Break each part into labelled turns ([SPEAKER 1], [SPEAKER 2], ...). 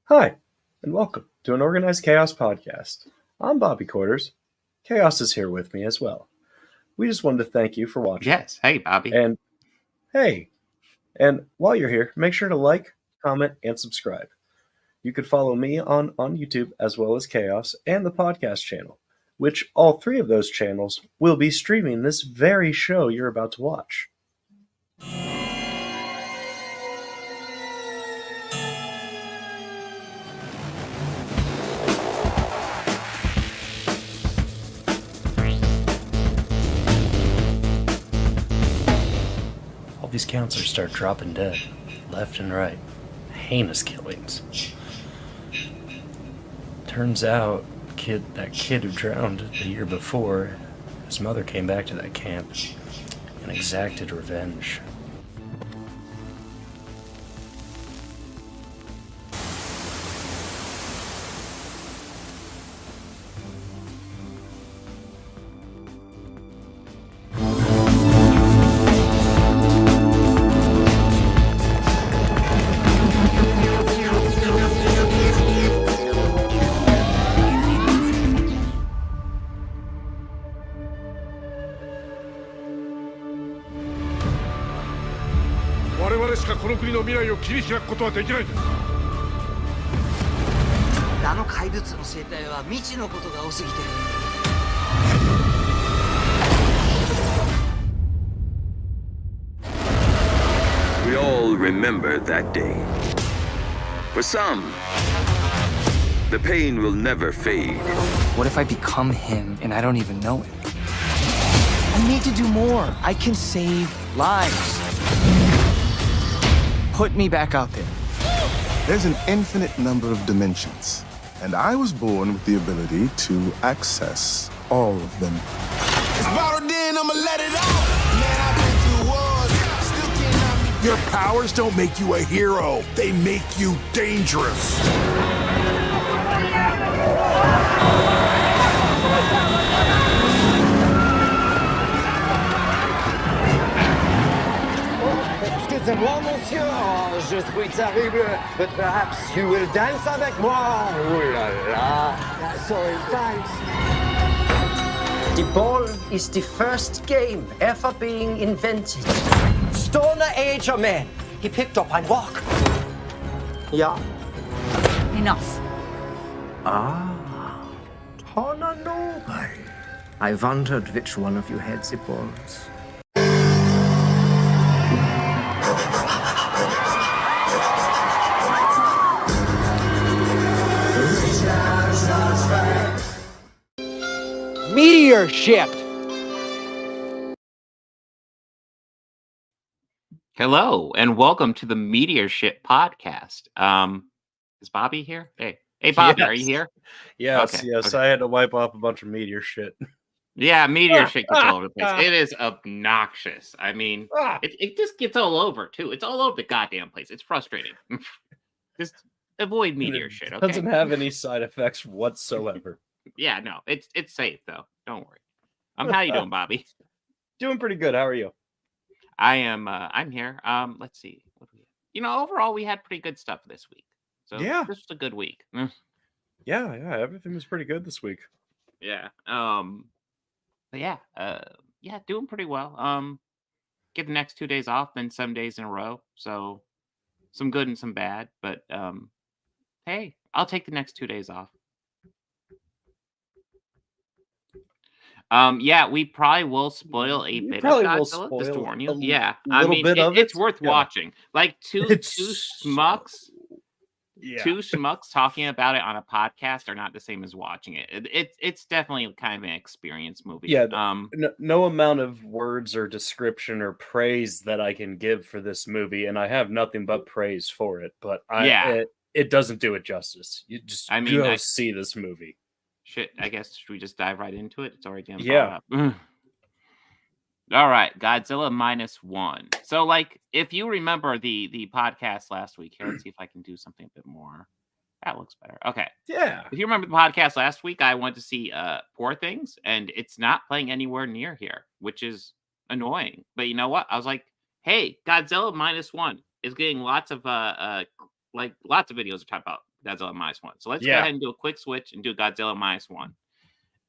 [SPEAKER 1] Hi, and welcome to an Organized Chaos podcast. I'm Bobby Quarters. Chaos is here with me as well. We just wanted to thank you for watching.
[SPEAKER 2] Yes. Hey, Bobby.
[SPEAKER 1] And hey, and while you're here, make sure to like, comment, and subscribe. You could follow me on YouTube as well as Chaos and the podcast channel, which all three of those channels will be streaming this very show you're about to watch. All these counselors start dropping dead, left and right. Heinous killings. Turns out, that kid who drowned the year before, his mother came back to that camp and exacted revenge.
[SPEAKER 3] We all remember that day. For some, the pain will never fade.
[SPEAKER 4] What if I become him and I don't even know it? I need to do more. I can save lives. Put me back out there.
[SPEAKER 5] There's an infinite number of dimensions, and I was born with the ability to access all of them.
[SPEAKER 6] It's bottled in, I'ma let it out. Man, I've been through wars, still can't knock me. Your powers don't make you a hero, they make you dangerous.
[SPEAKER 7] Excusez-moi, monsieur, je suis terrible, but perhaps you will dance avec moi. Oh là là. Sorry, thanks.
[SPEAKER 8] The ball is the first game ever being invented. Stone Age of man. He picked up and walk. Yeah.
[SPEAKER 9] Enough.
[SPEAKER 8] Honor noble. I wondered which one of you had the balls.
[SPEAKER 7] Meteor ship.
[SPEAKER 2] Hello, and welcome to the Meteor Ship podcast. Is Bobby here? Hey, Bobby,
[SPEAKER 1] Yes.
[SPEAKER 2] Are you here?
[SPEAKER 1] Yes,
[SPEAKER 2] Okay,
[SPEAKER 1] yes,
[SPEAKER 2] okay.
[SPEAKER 1] I had to wipe off a bunch of meteor shit.
[SPEAKER 2] Yeah, Meteor Ship gets all over the place. It is obnoxious. I mean, it just gets all over, too. It's all over the goddamn place. It's frustrating. Just avoid Meteor Shit, okay?
[SPEAKER 1] Doesn't have any side effects whatsoever.
[SPEAKER 2] Yeah, no, it's safe, though. Don't worry. How you doing, Bobby?
[SPEAKER 1] Doing pretty good. How are you?
[SPEAKER 2] I am, I'm here. Let's see. What do we have? Overall, we had pretty good stuff this week. So
[SPEAKER 1] Yeah.
[SPEAKER 2] this was a good week.
[SPEAKER 1] Yeah, everything was pretty good this week.
[SPEAKER 2] Yeah. But yeah, doing pretty well. Get the next 2 days off, then some days in a row. So some good and some bad. But hey, I'll take the next 2 days off. Yeah, we probably will spoil a bit of
[SPEAKER 1] probably will
[SPEAKER 2] Godzilla, just to
[SPEAKER 1] spoil
[SPEAKER 2] warn you.
[SPEAKER 1] a
[SPEAKER 2] Yeah, I
[SPEAKER 1] little
[SPEAKER 2] mean,
[SPEAKER 1] bit of
[SPEAKER 2] it's
[SPEAKER 1] it.
[SPEAKER 2] worth
[SPEAKER 1] Yeah.
[SPEAKER 2] watching. Like two schmucks.
[SPEAKER 1] Yeah.
[SPEAKER 2] Two schmucks talking about it on a podcast are not the same as watching it. It's definitely kind of an experience movie.
[SPEAKER 1] Yeah. No amount of words or description or praise that I can give for this movie, and I have nothing but praise for it. But it doesn't do it justice. You just go see this movie.
[SPEAKER 2] Shit, I guess should we just dive right into it? It's already getting
[SPEAKER 1] Yeah.
[SPEAKER 2] brought up. All right, Godzilla -1. So, like, if you remember the podcast last week, here, let's see if I can do something a bit more. That looks better. Okay.
[SPEAKER 1] Yeah.
[SPEAKER 2] If you remember the podcast last week, I went to see Poor Things, and it's not playing anywhere near here, which is annoying. But you know what? I was like, hey, Godzilla -1 is getting lots of lots of videos to talk about Godzilla -1. So let's go
[SPEAKER 1] Yeah.
[SPEAKER 2] ahead and do a quick switch and do Godzilla -1.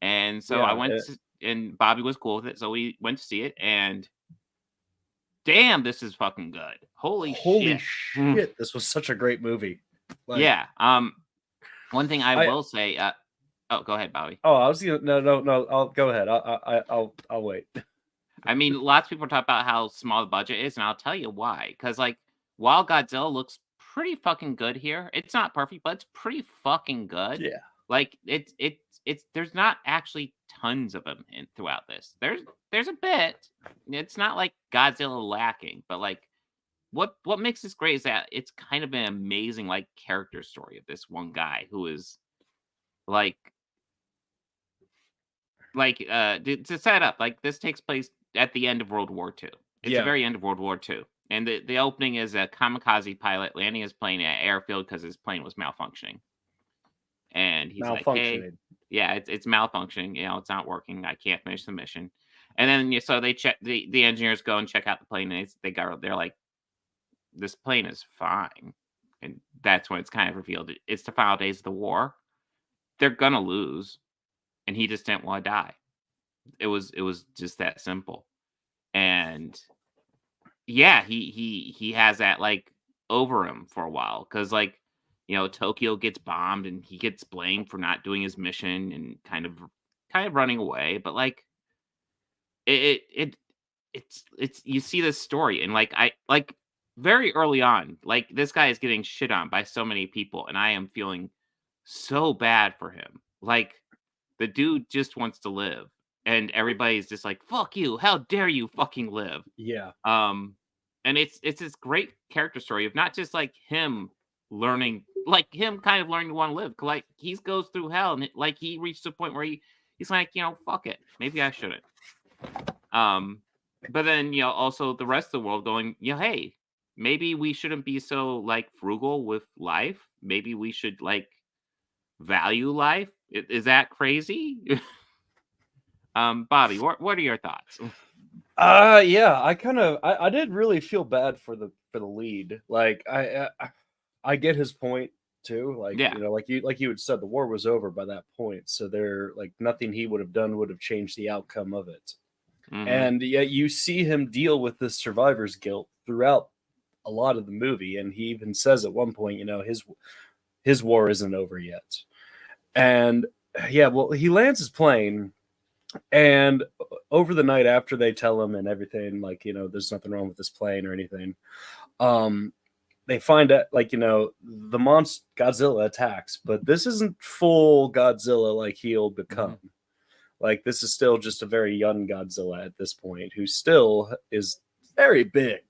[SPEAKER 2] And so
[SPEAKER 1] Yeah,
[SPEAKER 2] I went and Bobby was cool with it. So we went to see it, and damn, this is fucking good. Holy shit.
[SPEAKER 1] shit! This was such a great movie. Like,
[SPEAKER 2] Yeah. One thing I will say, oh, go ahead, Bobby.
[SPEAKER 1] Oh, I was gonna no. I'll go ahead. I'll wait.
[SPEAKER 2] I mean, lots of people talk about how small the budget is, and I'll tell you why. Because like, while Godzilla looks pretty fucking good here, it's not perfect, but it's pretty fucking good.
[SPEAKER 1] Yeah.
[SPEAKER 2] Like it's there's not actually tons of them throughout this. There's a bit. It's not like Godzilla lacking, but like what makes this great is that it's kind of an amazing like character story of this one guy who is like to set up, like this takes place at the end of World War II. It's the very end of World War II. And the opening is a kamikaze pilot landing his plane at airfield because his plane was malfunctioning. And he's like, hey, yeah, it's malfunctioning. You know, it's not working. I can't finish the mission. And then so they check the engineers go and check out the plane, and they're like, this plane is fine. And that's when it's kind of revealed. It's the final days of the war. They're gonna lose. And he just didn't want to die. It was just that simple. And yeah, he has that like over him for a while. Cause like, you know, Tokyo gets bombed and he gets blamed for not doing his mission and kind of running away. But like it's you see this story, and like I like very early on, like this guy is getting shit on by so many people, and I am feeling so bad for him. Like the dude just wants to live, and everybody's just like, fuck you, how dare you fucking live.
[SPEAKER 1] Yeah.
[SPEAKER 2] And it's this great character story of not just like him learning, like him kind of learning to want to live. Like he goes through hell, and like he reached a point where he's like, you know, fuck it, maybe I shouldn't. But then, you know, also the rest of the world going, you know, hey, maybe we shouldn't be so like frugal with life. Maybe we should like value life. Is that crazy? Bobby, what are your thoughts?
[SPEAKER 1] Yeah, I did really feel bad for the lead. Like I get his point too. Like,
[SPEAKER 2] Yeah.
[SPEAKER 1] you know, like you had said, the war was over by that point, so there like nothing he would have done would have changed the outcome of it.
[SPEAKER 2] Mhm.
[SPEAKER 1] And yet you see him deal with this survivor's guilt throughout a lot of the movie, and he even says at one point, you know, his war isn't over yet. And yeah, well, he lands his plane, and over the night after they tell him and everything, like, you know, there's nothing wrong with this plane or anything, they find out, like, you know, the monster Godzilla attacks, but this isn't full Godzilla like he'll become.
[SPEAKER 2] Mhm.
[SPEAKER 1] Like, this is still just a very young Godzilla at this point, who still is very big.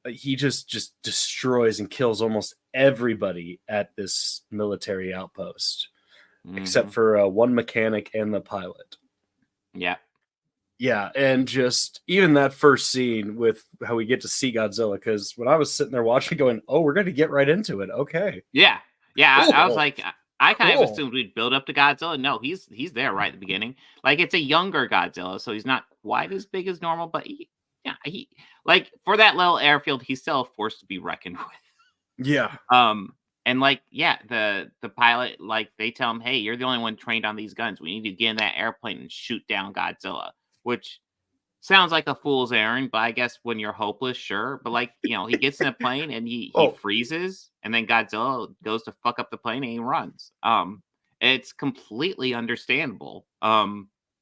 [SPEAKER 1] He just destroys and kills almost everybody at this military outpost, except for one mechanic and the pilot.
[SPEAKER 2] Yeah.
[SPEAKER 1] Yeah, and just even that first scene with how we get to see Godzilla, because when I was sitting there watching, going, "Oh, we're going to get right into it." Okay.
[SPEAKER 2] Yeah. I was
[SPEAKER 1] Cool.
[SPEAKER 2] like, I kind of
[SPEAKER 1] Cool.
[SPEAKER 2] assumed we'd build up to Godzilla. No, he's there right at the beginning. Like it's a younger Godzilla, so he's not quite as big as normal, but he like for that little airfield, he's still a force to be reckoned with.
[SPEAKER 1] Yeah.
[SPEAKER 2] And like, yeah, the pilot, like they tell him, hey, you're the only one trained on these guns. We need to get in that airplane and shoot down Godzilla, which sounds like a fool's errand, but I guess when you're hopeless, sure. But like, you know, he gets in a plane and he freezes, and then Godzilla goes to fuck up the plane and he runs. It's completely understandable.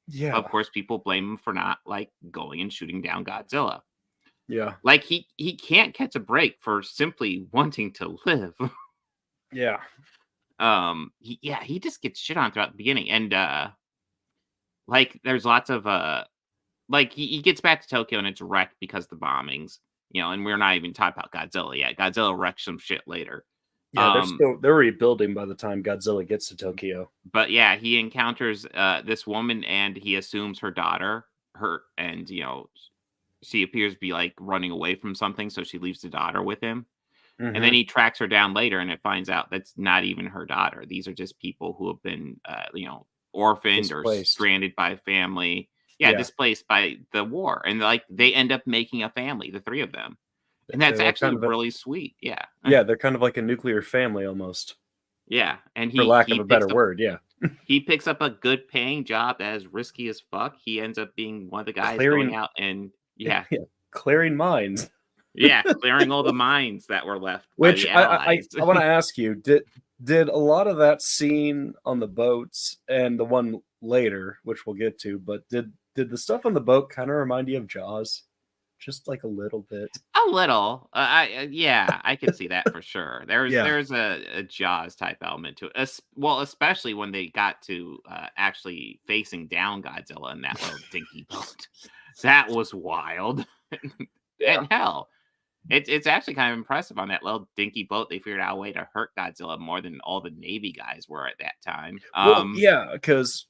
[SPEAKER 1] Yeah.
[SPEAKER 2] Of course, people blame him for not like going and shooting down Godzilla.
[SPEAKER 1] Yeah.
[SPEAKER 2] Like he can't catch a break for simply wanting to live.
[SPEAKER 1] Yeah.
[SPEAKER 2] He just gets shit on throughout the beginning, and like there's lots of like he gets back to Tokyo and it's wrecked because of the bombings, you know, and we're not even talking about Godzilla yet. Godzilla wrecks some shit later.
[SPEAKER 1] Yeah, they're rebuilding by the time Godzilla gets to Tokyo.
[SPEAKER 2] But yeah, he encounters this woman, and he assumes her daughter, and you know, she appears to be like running away from something, so she leaves the daughter with him.
[SPEAKER 1] Mhm.
[SPEAKER 2] And then he tracks her down later, and it finds out that's not even her daughter. These are just people who have been, you know, orphaned or
[SPEAKER 1] Displaced.
[SPEAKER 2] stranded by family. Yeah,
[SPEAKER 1] Yeah.
[SPEAKER 2] displaced by the war, and like they end up making a family, the three of them, and that's
[SPEAKER 1] They're
[SPEAKER 2] actually
[SPEAKER 1] kind of
[SPEAKER 2] really sweet. Yeah,
[SPEAKER 1] Yeah, they're kind of like a nuclear family almost.
[SPEAKER 2] Yeah, and
[SPEAKER 1] for lack
[SPEAKER 2] he
[SPEAKER 1] of a
[SPEAKER 2] picks
[SPEAKER 1] better
[SPEAKER 2] up
[SPEAKER 1] word. Yeah,
[SPEAKER 2] he picks up a good paying job as risky as fuck. He ends up being one of the guys
[SPEAKER 1] clearing
[SPEAKER 2] going out and yeah,
[SPEAKER 1] clearing minds.
[SPEAKER 2] yeah, clearing all the mines that were left by
[SPEAKER 1] Which
[SPEAKER 2] the Allies.
[SPEAKER 1] I want to ask you, did a lot of that scene on the boats and the one later, which we'll get to, but did the stuff on the boat kind of remind you of Jaws, just like a little bit?
[SPEAKER 2] A little, yeah, I could see that for sure.
[SPEAKER 1] Yeah.
[SPEAKER 2] There's a Jaws type element to it, well, especially when they got to actually facing down Godzilla in that little dinky boat. That was wild, and hell, it's actually kind of impressive on that little dinky boat. They figured out a way to hurt Godzilla more than all the Navy guys were at that time.
[SPEAKER 1] Well, yeah, because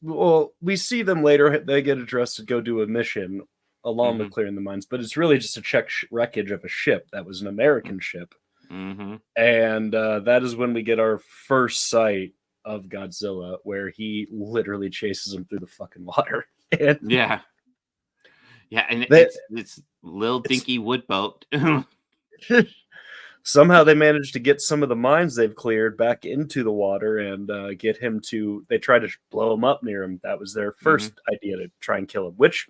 [SPEAKER 1] we see them later. They get addressed to go do a mission along with clearing the mines, but it's really just to check wreckage of a ship that was an American ship.
[SPEAKER 2] Mm-hmm.
[SPEAKER 1] And that is when we get our first sight of Godzilla, where he literally chases him through the fucking water. And
[SPEAKER 2] Yeah, and it's little dinky wood boat.
[SPEAKER 1] somehow they managed to get some of the mines they've cleared back into the water and get him to. They tried to blow him up near him. That was their first idea, to try and kill him, which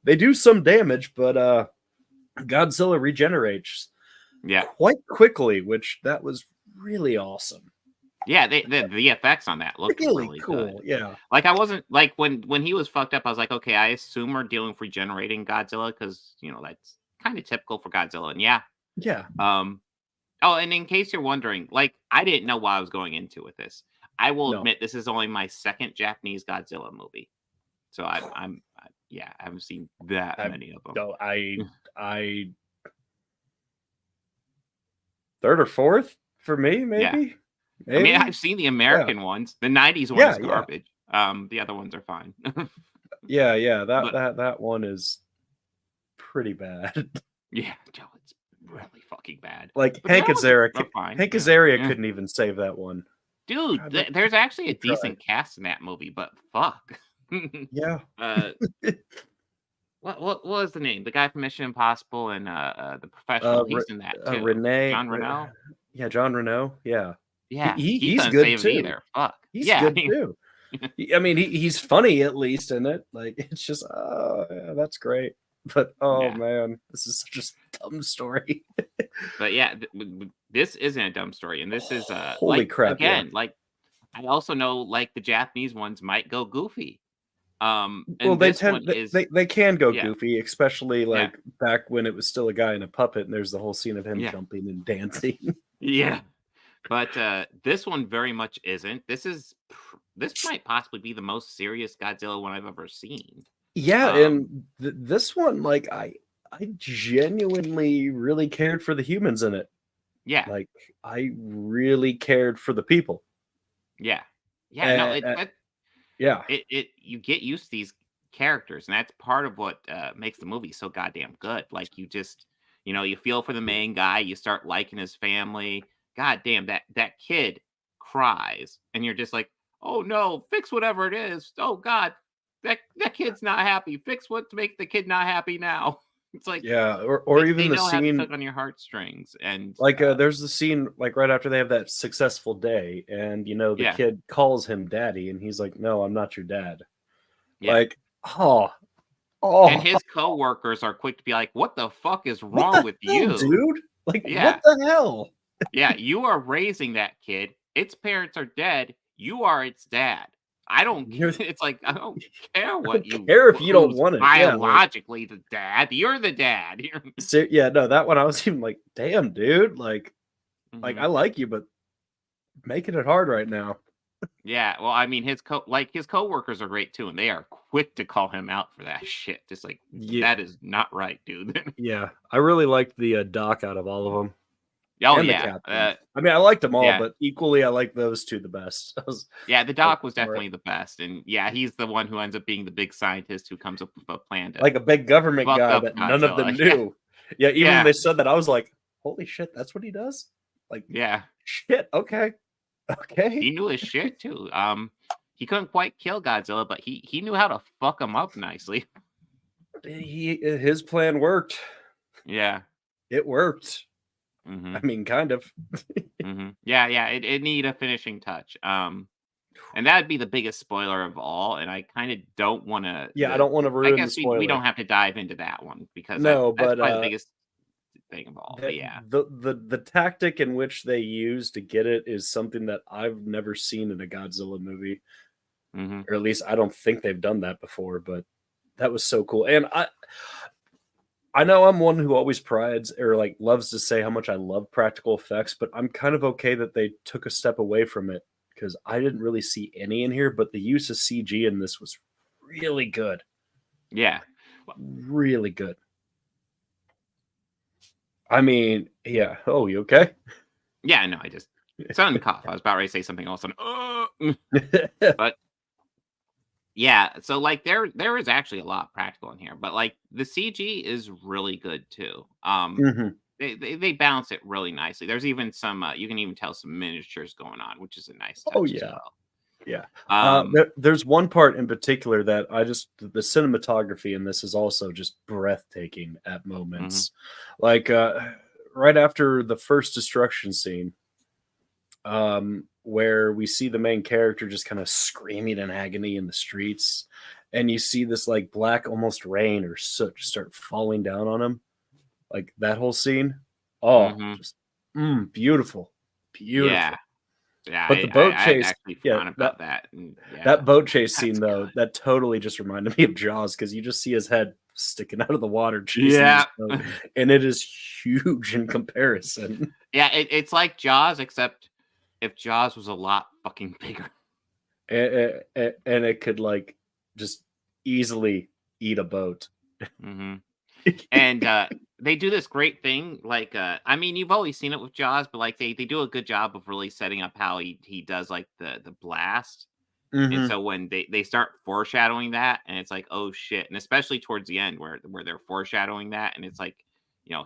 [SPEAKER 1] they do some damage, but Godzilla regenerates quite quickly, which that was really awesome.
[SPEAKER 2] Yeah, the effects on that looked really
[SPEAKER 1] cool.
[SPEAKER 2] good.
[SPEAKER 1] Yeah,
[SPEAKER 2] like I wasn't like when he was fucked up, I was like, okay, I assume we're dealing with regenerating Godzilla because that's kind of typical for Godzilla. And yeah. Oh, and in case you're wondering, like I didn't know what I was going into with this. I will admit this is only my second Japanese Godzilla movie, so I haven't seen that many of them.
[SPEAKER 1] No, I third or fourth for me, maybe.
[SPEAKER 2] I mean, I've seen the American ones. The '90s one is garbage. The other ones are fine.
[SPEAKER 1] That one is pretty bad.
[SPEAKER 2] Yeah, Joe, it's really fucking bad.
[SPEAKER 1] Like Hank Azaria couldn't even save that one.
[SPEAKER 2] Dude, there's actually a decent cast in that movie, but fuck.
[SPEAKER 1] Yeah.
[SPEAKER 2] What was the name? The guy from Mission Impossible and The Professional. He's in that too. John Reno.
[SPEAKER 1] Yeah, John Reno. Yeah.
[SPEAKER 2] Yeah,
[SPEAKER 1] he's good too.
[SPEAKER 2] Either. Fuck.
[SPEAKER 1] He's good too. I mean, he's funny at least in it. Like it's just, that's great. But man, this is such a dumb story.
[SPEAKER 2] But yeah, this isn't a dumb story, and this is
[SPEAKER 1] holy crap.
[SPEAKER 2] Again, like I also know like the Japanese ones might go goofy.
[SPEAKER 1] Well, they can go goofy, especially like back when it was still a guy in a puppet, and there's the whole scene of him jumping and dancing.
[SPEAKER 2] Yeah, but this one very much isn't. This might possibly be the most serious Godzilla one I've ever seen.
[SPEAKER 1] Yeah, and this one, like I genuinely really cared for the humans in it.
[SPEAKER 2] Yeah,
[SPEAKER 1] like I really cared for the people.
[SPEAKER 2] Yeah, you get used to these characters, and that's part of what makes the movie so goddamn good. Like you just, you feel for the main guy, you start liking his family. God damn, that kid cries, and you're just like, oh no, fix whatever it is. Oh God, that kid's not happy. Fix what to make the kid not happy now. It's like
[SPEAKER 1] or even the scene
[SPEAKER 2] how to tug on your heartstrings, and
[SPEAKER 1] like there's the scene like right after they have that successful day, and the kid calls him daddy, and he's like, no, I'm not your dad. Like
[SPEAKER 2] and his co-workers are quick to be like, what the fuck is wrong with you,
[SPEAKER 1] dude? Like what the hell?
[SPEAKER 2] Yeah, you are raising that kid. Its parents are dead. You are its dad. I don't care. It's like I don't care what you
[SPEAKER 1] care if you don't want it.
[SPEAKER 2] Biologically, the dad. You're the dad.
[SPEAKER 1] No, that one I was even like, damn, dude. Like I like you, but making it hard right now.
[SPEAKER 2] Yeah, well, I mean, his coworkers are great too, and they are quick to call him out for that shit. Just like that is not right, dude.
[SPEAKER 1] Yeah, I really liked the doc out of all of them.
[SPEAKER 2] Oh yeah,
[SPEAKER 1] I mean, I liked them all, but equally, I like those two the best.
[SPEAKER 2] The doc was definitely the best, and he's the one who ends up being the big scientist who comes up with a plan to
[SPEAKER 1] like a big government guy that none of them knew. Yeah, even when they said that, I was like, holy shit, that's what he does. Like, shit, okay.
[SPEAKER 2] He knew his shit too. He couldn't quite kill Godzilla, but he knew how to fuck him up nicely.
[SPEAKER 1] His plan worked.
[SPEAKER 2] Yeah,
[SPEAKER 1] it worked.
[SPEAKER 2] Hmm.
[SPEAKER 1] I mean, kind of.
[SPEAKER 2] Yeah. It need a finishing touch. And that'd be the biggest spoiler of all. And I kind of don't want to.
[SPEAKER 1] Yeah, I don't want to
[SPEAKER 2] I
[SPEAKER 1] ruin the
[SPEAKER 2] guess we don't
[SPEAKER 1] spoiler.
[SPEAKER 2] have to dive into that one because
[SPEAKER 1] No,
[SPEAKER 2] that's
[SPEAKER 1] but
[SPEAKER 2] probably the biggest thing of all. But
[SPEAKER 1] the,
[SPEAKER 2] yeah.
[SPEAKER 1] the tactic in which they use to get it is something that I've never seen in a Godzilla movie,
[SPEAKER 2] Hmm.
[SPEAKER 1] or at least I don't think they've done that before. But that was so cool, and I know I'm one who always prides or like loves to say how much I love practical effects, but I'm kind of okay that they took a step away from it because I didn't really see any in here. But the use of CG in this was really good,
[SPEAKER 2] Yeah.
[SPEAKER 1] really good. I mean, yeah. Oh, you okay?
[SPEAKER 2] Yeah. No, I just sudden cough. I was about ready to say something else, and but yeah. So like there is actually a lot practical in here, but like the CG is really good too.
[SPEAKER 1] Mhm.
[SPEAKER 2] They balance it really nicely. There's even some you can even tell some miniatures going on, which is a nice
[SPEAKER 1] Oh
[SPEAKER 2] touch as
[SPEAKER 1] yeah.
[SPEAKER 2] well.
[SPEAKER 1] Yeah.
[SPEAKER 2] Um,
[SPEAKER 1] There's one part in particular that the cinematography in this is also just breathtaking at
[SPEAKER 2] mhm,
[SPEAKER 1] moments. Like right after the first destruction scene, where we see the main character just kind of screaming in agony in the streets, and you see this like black almost rain or soot just start falling down on him. Like that whole scene. Oh,
[SPEAKER 2] mhm,
[SPEAKER 1] just beautiful.
[SPEAKER 2] yeah,
[SPEAKER 1] Beautiful.
[SPEAKER 2] yeah.
[SPEAKER 1] But the boat
[SPEAKER 2] I'd
[SPEAKER 1] chase,
[SPEAKER 2] actually
[SPEAKER 1] yeah,
[SPEAKER 2] forgotten about that, and yeah,
[SPEAKER 1] that boat chase scene
[SPEAKER 2] that's
[SPEAKER 1] though,
[SPEAKER 2] good.
[SPEAKER 1] that totally just reminded me of Jaws because you just see his head sticking out of the water chasing this
[SPEAKER 2] Yeah,
[SPEAKER 1] boat, and it is huge in comparison.
[SPEAKER 2] yeah. It's like Jaws, except if Jaws was a lot fucking bigger.
[SPEAKER 1] And it could like just easily eat a boat.
[SPEAKER 2] Hmm. And they do this great thing. Like, I mean, you've always seen it with Jaws, but like they do a good job of really setting up how he does like the blast. And
[SPEAKER 1] Hmm.
[SPEAKER 2] so when they start foreshadowing that, and it's like, oh shit, and especially towards the end where they're foreshadowing that, and it's like,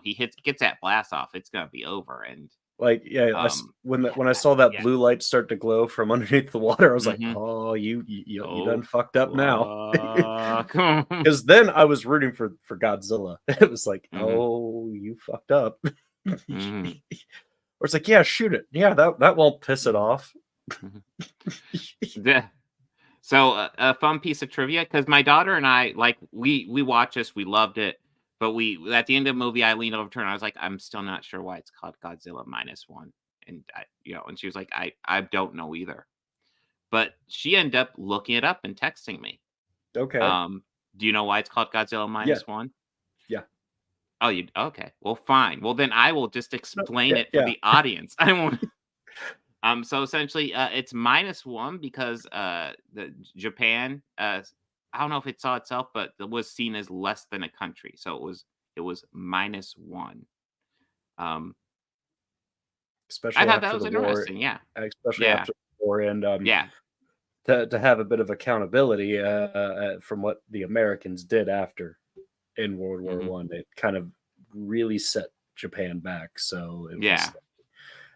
[SPEAKER 2] he gets that blast off, it's gonna be over, and
[SPEAKER 1] Like yeah,
[SPEAKER 2] yeah,
[SPEAKER 1] when I saw that
[SPEAKER 2] yeah,
[SPEAKER 1] blue light start to glow from underneath the water, I was like,
[SPEAKER 2] mm-hmm.
[SPEAKER 1] oh, you
[SPEAKER 2] Oh
[SPEAKER 1] done fucked up now.
[SPEAKER 2] fuck,
[SPEAKER 1] Because then I was rooting for Godzilla. It was like,
[SPEAKER 2] hmm,
[SPEAKER 1] oh, you fucked up.
[SPEAKER 2] hmm,
[SPEAKER 1] Or it's like, yeah, shoot it. Yeah, that won't piss it off.
[SPEAKER 2] hmm. Yeah. So a fun piece of trivia, because my daughter and I like we watched this, we loved it, but we at the end of the movie, I leaned over to her and I was like, I'm still not sure why it's called Godzilla -1, and and she was like, I don't know either, but she ended up looking it up and texting me.
[SPEAKER 1] Okay.
[SPEAKER 2] Um, do you know why it's called Godzilla
[SPEAKER 1] Yeah.
[SPEAKER 2] -1?
[SPEAKER 1] Yeah.
[SPEAKER 2] Oh, you okay? Well, fine. Well, then I will just
[SPEAKER 1] No,
[SPEAKER 2] explain
[SPEAKER 1] yeah.
[SPEAKER 2] it for
[SPEAKER 1] Yeah.
[SPEAKER 2] the audience. I won't. So essentially, it's -1 because the Japan, I don't know if it saw itself, but it was seen as less than a country, so it was -1. Um, I
[SPEAKER 1] Especially
[SPEAKER 2] thought that
[SPEAKER 1] after
[SPEAKER 2] was
[SPEAKER 1] the war.
[SPEAKER 2] interesting. Yeah,
[SPEAKER 1] Especially
[SPEAKER 2] yeah,
[SPEAKER 1] after the war, and
[SPEAKER 2] yeah.
[SPEAKER 1] to have a bit of accountability from what the Americans did after in World War
[SPEAKER 2] Hmm.
[SPEAKER 1] One, it kind of really set Japan back. So it was
[SPEAKER 2] Yeah.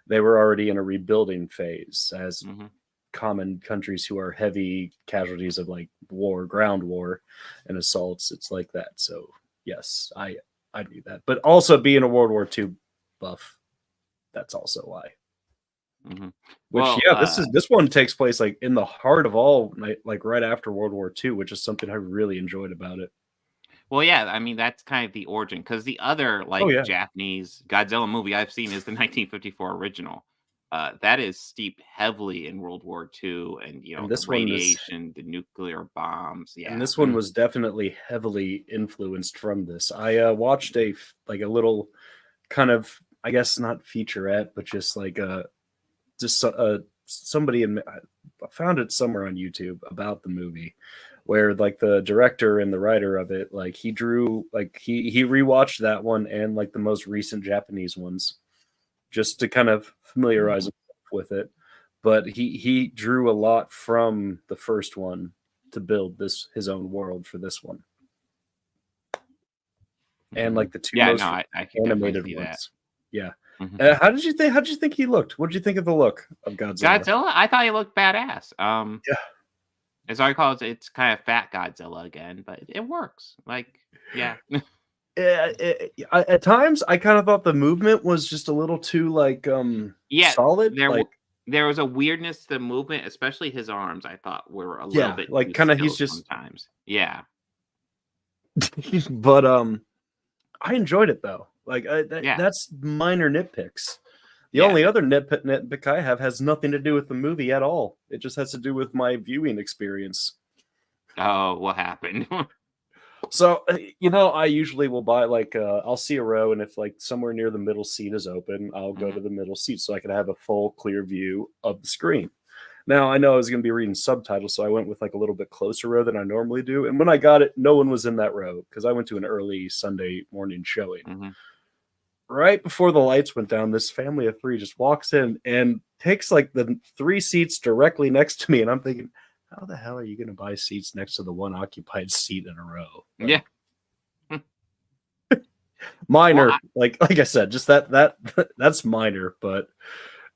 [SPEAKER 1] they were already in a rebuilding phase as
[SPEAKER 2] Hmm.
[SPEAKER 1] common countries who are heavy casualties of like war, ground war, and assaults. It's like that. So yes, I do that. But also being a World War II buff, that's also why.
[SPEAKER 2] Hmm.
[SPEAKER 1] Which
[SPEAKER 2] Well,
[SPEAKER 1] yeah, this one takes place like in the heart of all, like right after World War II, which is something I really enjoyed about it.
[SPEAKER 2] yeah. I mean, that's kind of the origin because the other
[SPEAKER 1] Oh
[SPEAKER 2] like
[SPEAKER 1] yeah,
[SPEAKER 2] Japanese Godzilla movie I've seen is the 1954 original. That is steeped heavily in World War II, and
[SPEAKER 1] and
[SPEAKER 2] the radiation, the nuclear bombs. Yeah.
[SPEAKER 1] this one was definitely heavily influenced from this. I watched like a little kind of, I guess not featurette, but just like somebody I found it somewhere on YouTube about the movie where like the director and the writer of it, like he drew like he rewatched that one and like the most recent Japanese ones just to kind of familiarize
[SPEAKER 2] Mhm.
[SPEAKER 1] himself with it. But he drew a lot from the first one to build this his own world for this one. And like
[SPEAKER 2] Mhm.
[SPEAKER 1] the two
[SPEAKER 2] Yeah, no,
[SPEAKER 1] most
[SPEAKER 2] I can definitely
[SPEAKER 1] animated
[SPEAKER 2] see that.
[SPEAKER 1] ones. Yeah.
[SPEAKER 2] Mhm.
[SPEAKER 1] How did you think he looked? What did you think of the look of Godzilla?
[SPEAKER 2] Godzilla, I thought he looked badass.
[SPEAKER 1] Yeah.
[SPEAKER 2] As I recall, it's kind of fat Godzilla again, but it works. Like, yeah.
[SPEAKER 1] At times, I kind of thought the movement was just a little too solid.
[SPEAKER 2] There was a weirdness to the movement, especially his arms. I thought were a little bit too
[SPEAKER 1] kind of
[SPEAKER 2] still
[SPEAKER 1] he's just
[SPEAKER 2] sometimes. Yeah,
[SPEAKER 1] but I enjoyed it though.
[SPEAKER 2] Yeah.
[SPEAKER 1] That's minor nitpicks. The
[SPEAKER 2] Yeah.
[SPEAKER 1] only other nitpick I have has nothing to do with the movie at all. It just has to do with my viewing experience.
[SPEAKER 2] Oh, what happened?
[SPEAKER 1] So, I usually will buy I'll see a row, and if somewhere near the middle seat is open, I'll go to the middle seat so I can have a full, clear view of the screen. Now, I know I was going to be reading subtitles, so I went with a little bit closer row than I normally do. And when I got it, no one was in that row because I went to an early Sunday morning showing. Right before the lights went down, this family of three just walks in and takes the 3 seats directly next to me. And I'm thinking, how the hell are you going to buy seats next to the one occupied seat in a row?
[SPEAKER 2] Yeah.
[SPEAKER 1] Minor. Well, like I said, just that's minor, but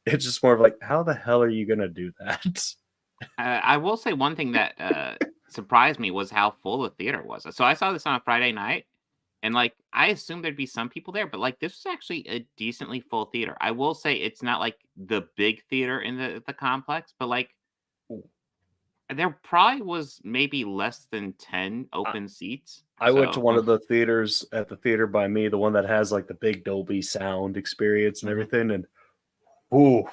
[SPEAKER 1] it's just more of how the hell are you going to do that?
[SPEAKER 2] I will say one thing that surprised me was how full the theater was. So I saw this on a Friday night, and I assumed there'd be some people there, but this was actually a decently full theater. I will say it's not the big theater in the complex, but there probably was maybe less than 10 open seats.
[SPEAKER 1] I went to one of the theaters at the theater by me, the one that has the big Dolby sound experience and everything, and that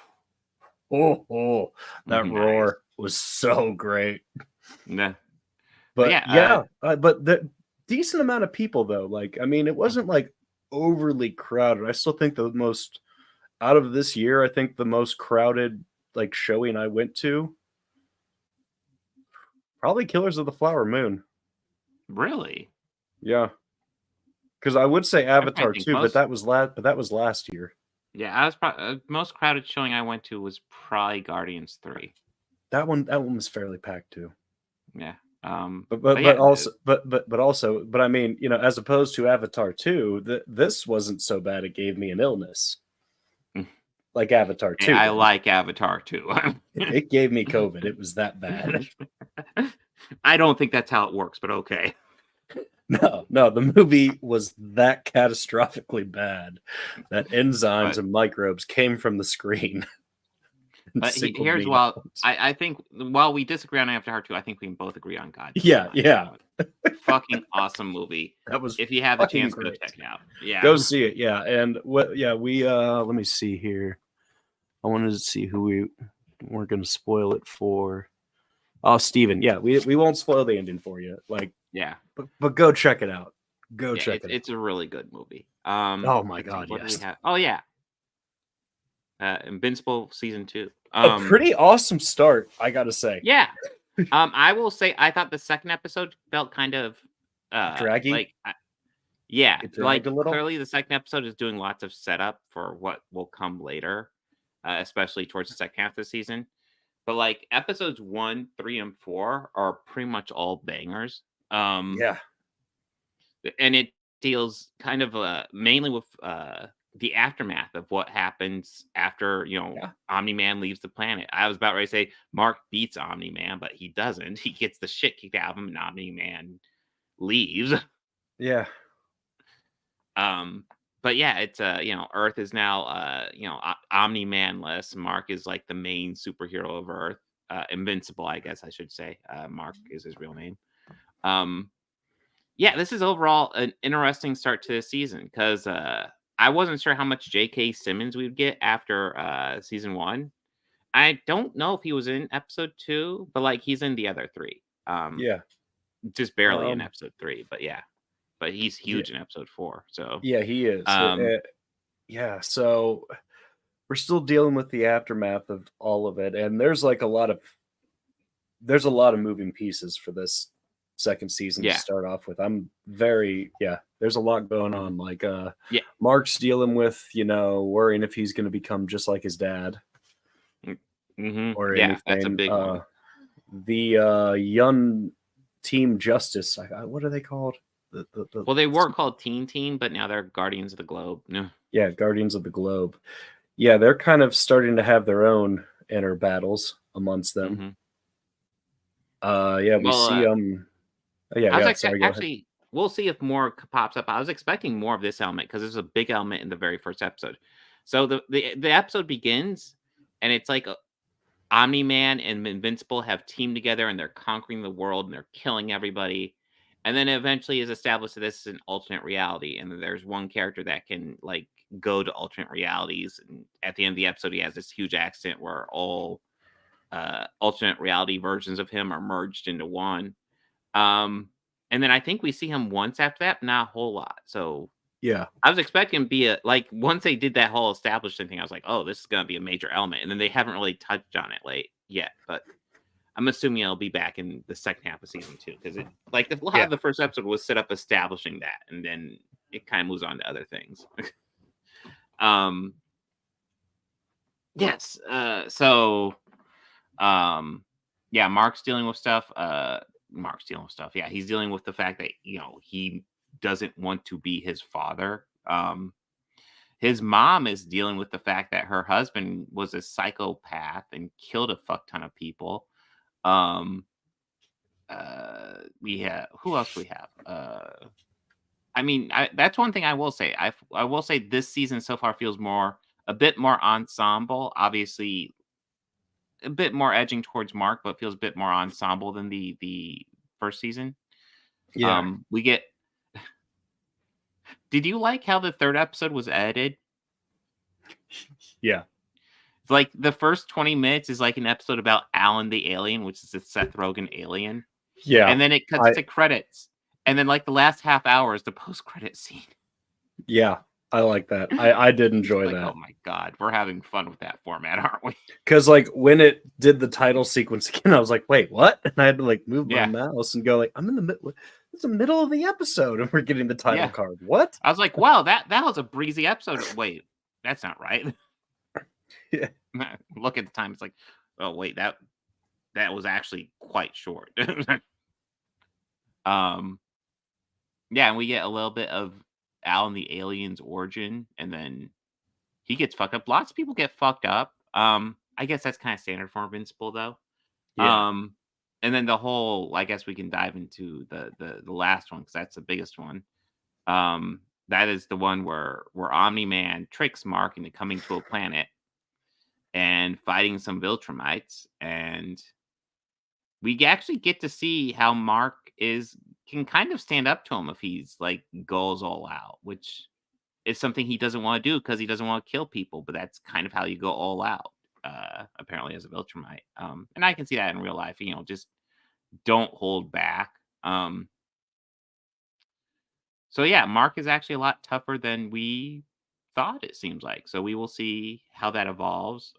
[SPEAKER 1] roar was so great.
[SPEAKER 2] Yeah.
[SPEAKER 1] But but the decent amount of people though. It wasn't overly crowded. I still think the most out of this year, I think the most crowded showing I went to, probably Killers of the Flower Moon.
[SPEAKER 2] Really?
[SPEAKER 1] Yeah. Because I would say Avatar 2, but that was last year.
[SPEAKER 2] Yeah, I was most crowded showing I went to was probably Guardians 3.
[SPEAKER 1] That one was fairly packed too.
[SPEAKER 2] Yeah.
[SPEAKER 1] But also, I mean, as opposed to Avatar 2, this wasn't so bad it gave me an illness. Like Avatar 2.
[SPEAKER 2] Yeah, I like Avatar 2.
[SPEAKER 1] It gave me COVID. It was that bad.
[SPEAKER 2] I don't think that's how it works, but okay.
[SPEAKER 1] No, the movie was that catastrophically bad that enzymes and microbes came from the screen.
[SPEAKER 2] But here's I think while we disagree on Avatar 2, I think we can both agree on Godzilla.
[SPEAKER 1] Yeah.
[SPEAKER 2] Fucking awesome movie.
[SPEAKER 1] That was
[SPEAKER 2] if you have the chance, go check it out. Yeah,
[SPEAKER 1] go see it. Yeah, and we let me see here. I wanted to see who we weren't going to spoil it for. Oh, Steven. Yeah, we won't spoil the ending for you.
[SPEAKER 2] Yeah,
[SPEAKER 1] but go check it out. Check it out.
[SPEAKER 2] It's a really good movie.
[SPEAKER 1] Oh my god, yes.
[SPEAKER 2] Oh yeah. Invincible season 2.
[SPEAKER 1] A pretty awesome start, I gotta say.
[SPEAKER 2] Yeah. I will say I thought the second episode felt kind of
[SPEAKER 1] draggy.
[SPEAKER 2] Clearly the second episode is doing lots of setup for what will come later, especially towards the second half of the season. But episodes 1, 3, and 4 are pretty much all bangers.
[SPEAKER 1] Yeah.
[SPEAKER 2] And it deals kind of mainly with the aftermath of what happens after Omni-Man leaves the planet. I was about ready to say Mark beats Omni-Man, but he doesn't. He gets the shit kicked out of him, and Omni-Man leaves.
[SPEAKER 1] Yeah.
[SPEAKER 2] But yeah, it's Earth is now Omni-Man-less. Mark is the main superhero of Earth. Invincible, I guess I should say. Mark is his real name. Yeah, this is overall an interesting start to the season because I wasn't sure how much J.K. Simmons we would get after season 1. I don't know if he was in episode 2, but he's in the other 3.
[SPEAKER 1] Yeah,
[SPEAKER 2] just barely in episode 3, but yeah, but he's huge in episode 4. So
[SPEAKER 1] yeah, he is. Yeah, so we're still dealing with the aftermath of all of it, and there's a lot of moving pieces for this second season to start off with. There's a lot going on. Mark's dealing with worrying if he's going to become just like his dad, or anything.
[SPEAKER 2] That's a big one.
[SPEAKER 1] The young Team Justice, what are they called?
[SPEAKER 2] Well, they were called Teen Team, but now they're Guardians of the Globe. No.
[SPEAKER 1] Yeah, Guardians of the Globe. Yeah, they're kind of starting to have their own inner battles amongst them. We see.
[SPEAKER 2] I was actually we'll see if more pops up. I was expecting more of this element because there's a big element in the very first episode. So the episode begins, and it's like Omni-Man and Invincible have teamed together, and they're conquering the world, and they're killing everybody. And then eventually is established that this is an alternate reality, and there's one character that can like go to alternate realities. And at the end of the episode, he has this huge accident where all alternate reality versions of him are merged into one. And then I think we see him once after that, but not a whole lot. So
[SPEAKER 1] Yeah.
[SPEAKER 2] I was expecting him to be like once they did that whole establishment thing, I was like, oh, this is gonna be a major element. And then they haven't really touched on it yet, but I'm assuming it'll be back in the second half of season 2 because it like a lot of the first episode was set up establishing that, and then it kind of moves on to other things. Yes. Yeah, Mark's dealing with stuff. Yeah, he's dealing with the fact that he doesn't want to be his father. His mom is dealing with the fact that her husband was a psychopath and killed a fuck ton of people. We have who else we have? That's one thing I will say. I will say this season so far feels a bit more ensemble. Obviously, a bit more edging towards Mark, but feels a bit more ensemble than the first season.
[SPEAKER 1] Yeah.
[SPEAKER 2] We get. Did you like how the third episode was edited?
[SPEAKER 1] Yeah.
[SPEAKER 2] It's like the first 20 minutes is like an episode about Alan the Alien, which is a Seth Rogen alien.
[SPEAKER 1] Yeah.
[SPEAKER 2] And then it cuts to credits. And then like the last half hour is the post-credit scene.
[SPEAKER 1] Yeah. I like that. I did enjoy that.
[SPEAKER 2] Oh my God. We're having fun with that format, aren't we?
[SPEAKER 1] Because like when it did the title sequence again, I was like, wait, what? And I had to like move my mouse and go like, I'm in the middle. It's the middle of the episode and we're getting the title card. What?
[SPEAKER 2] I was like, wow, that was a breezy episode. Wait, that's not right.
[SPEAKER 1] Yeah.
[SPEAKER 2] Look at the time. It's like, oh wait, that was actually quite short. Yeah, and we get a little bit of Alan the Alien's origin, and then he gets fucked up. Lots of people get fucked up. I guess that's kind of standard for Invincible, though.
[SPEAKER 1] Yeah.
[SPEAKER 2] And then the whole, I guess we can dive into the last one because that's the biggest one. That is the one where Omni-Man tricks Mark into coming to a planet and fighting some Viltrumites, and we actually get to see how Mark can kind of stand up to him if he's like goes all out, which is something he doesn't want to do because he doesn't want to kill people, but that's kind of how you go all out, apparently as a Viltrumite. And I can see that in real life, just don't hold back. So yeah, Mark is actually a lot tougher than we thought, it seems like. So we will see how that evolves.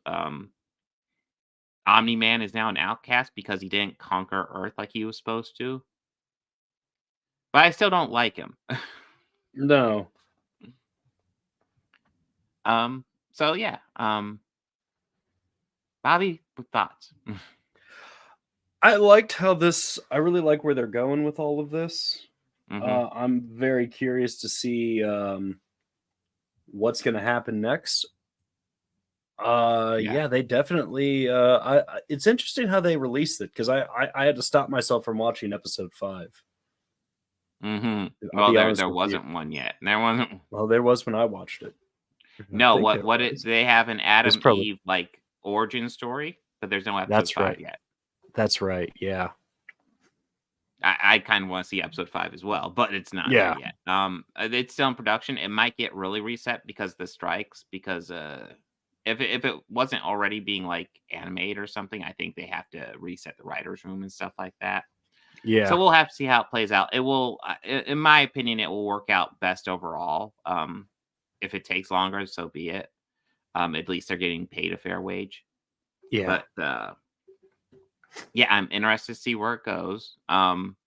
[SPEAKER 2] Omni-Man is now an outcast because he didn't conquer Earth like he was supposed to. But I still don't like him.
[SPEAKER 1] No.
[SPEAKER 2] So yeah. Bobby, with thoughts?
[SPEAKER 1] I liked how I really like where they're going with all of this.
[SPEAKER 2] Mm-hmm.
[SPEAKER 1] I'm very curious to see what's going to happen next. Yeah, they definitely. It's interesting how they released it because I had to stop myself from watching episode 5.
[SPEAKER 2] Mm-hmm. Well, there wasn't one yet. There wasn't.
[SPEAKER 1] Well, there was when I watched it.
[SPEAKER 2] No, they have an Adam Eve like origin story, but there's no episode 5 yet.
[SPEAKER 1] That's right. Yeah.
[SPEAKER 2] I kind of want to see episode 5 as well, but it's not there yet. It's still in production. It might get really reset because of the strikes. Because if it wasn't already being like animated or something, I think they have to reset the writers' room and stuff like that.
[SPEAKER 1] Yeah.
[SPEAKER 2] So we'll have to see how it plays out. It will, in my opinion, it will work out best overall. If it takes longer, so be it. At least they're getting paid a fair wage.
[SPEAKER 1] Yeah.
[SPEAKER 2] But yeah, I'm interested to see where it goes. Damn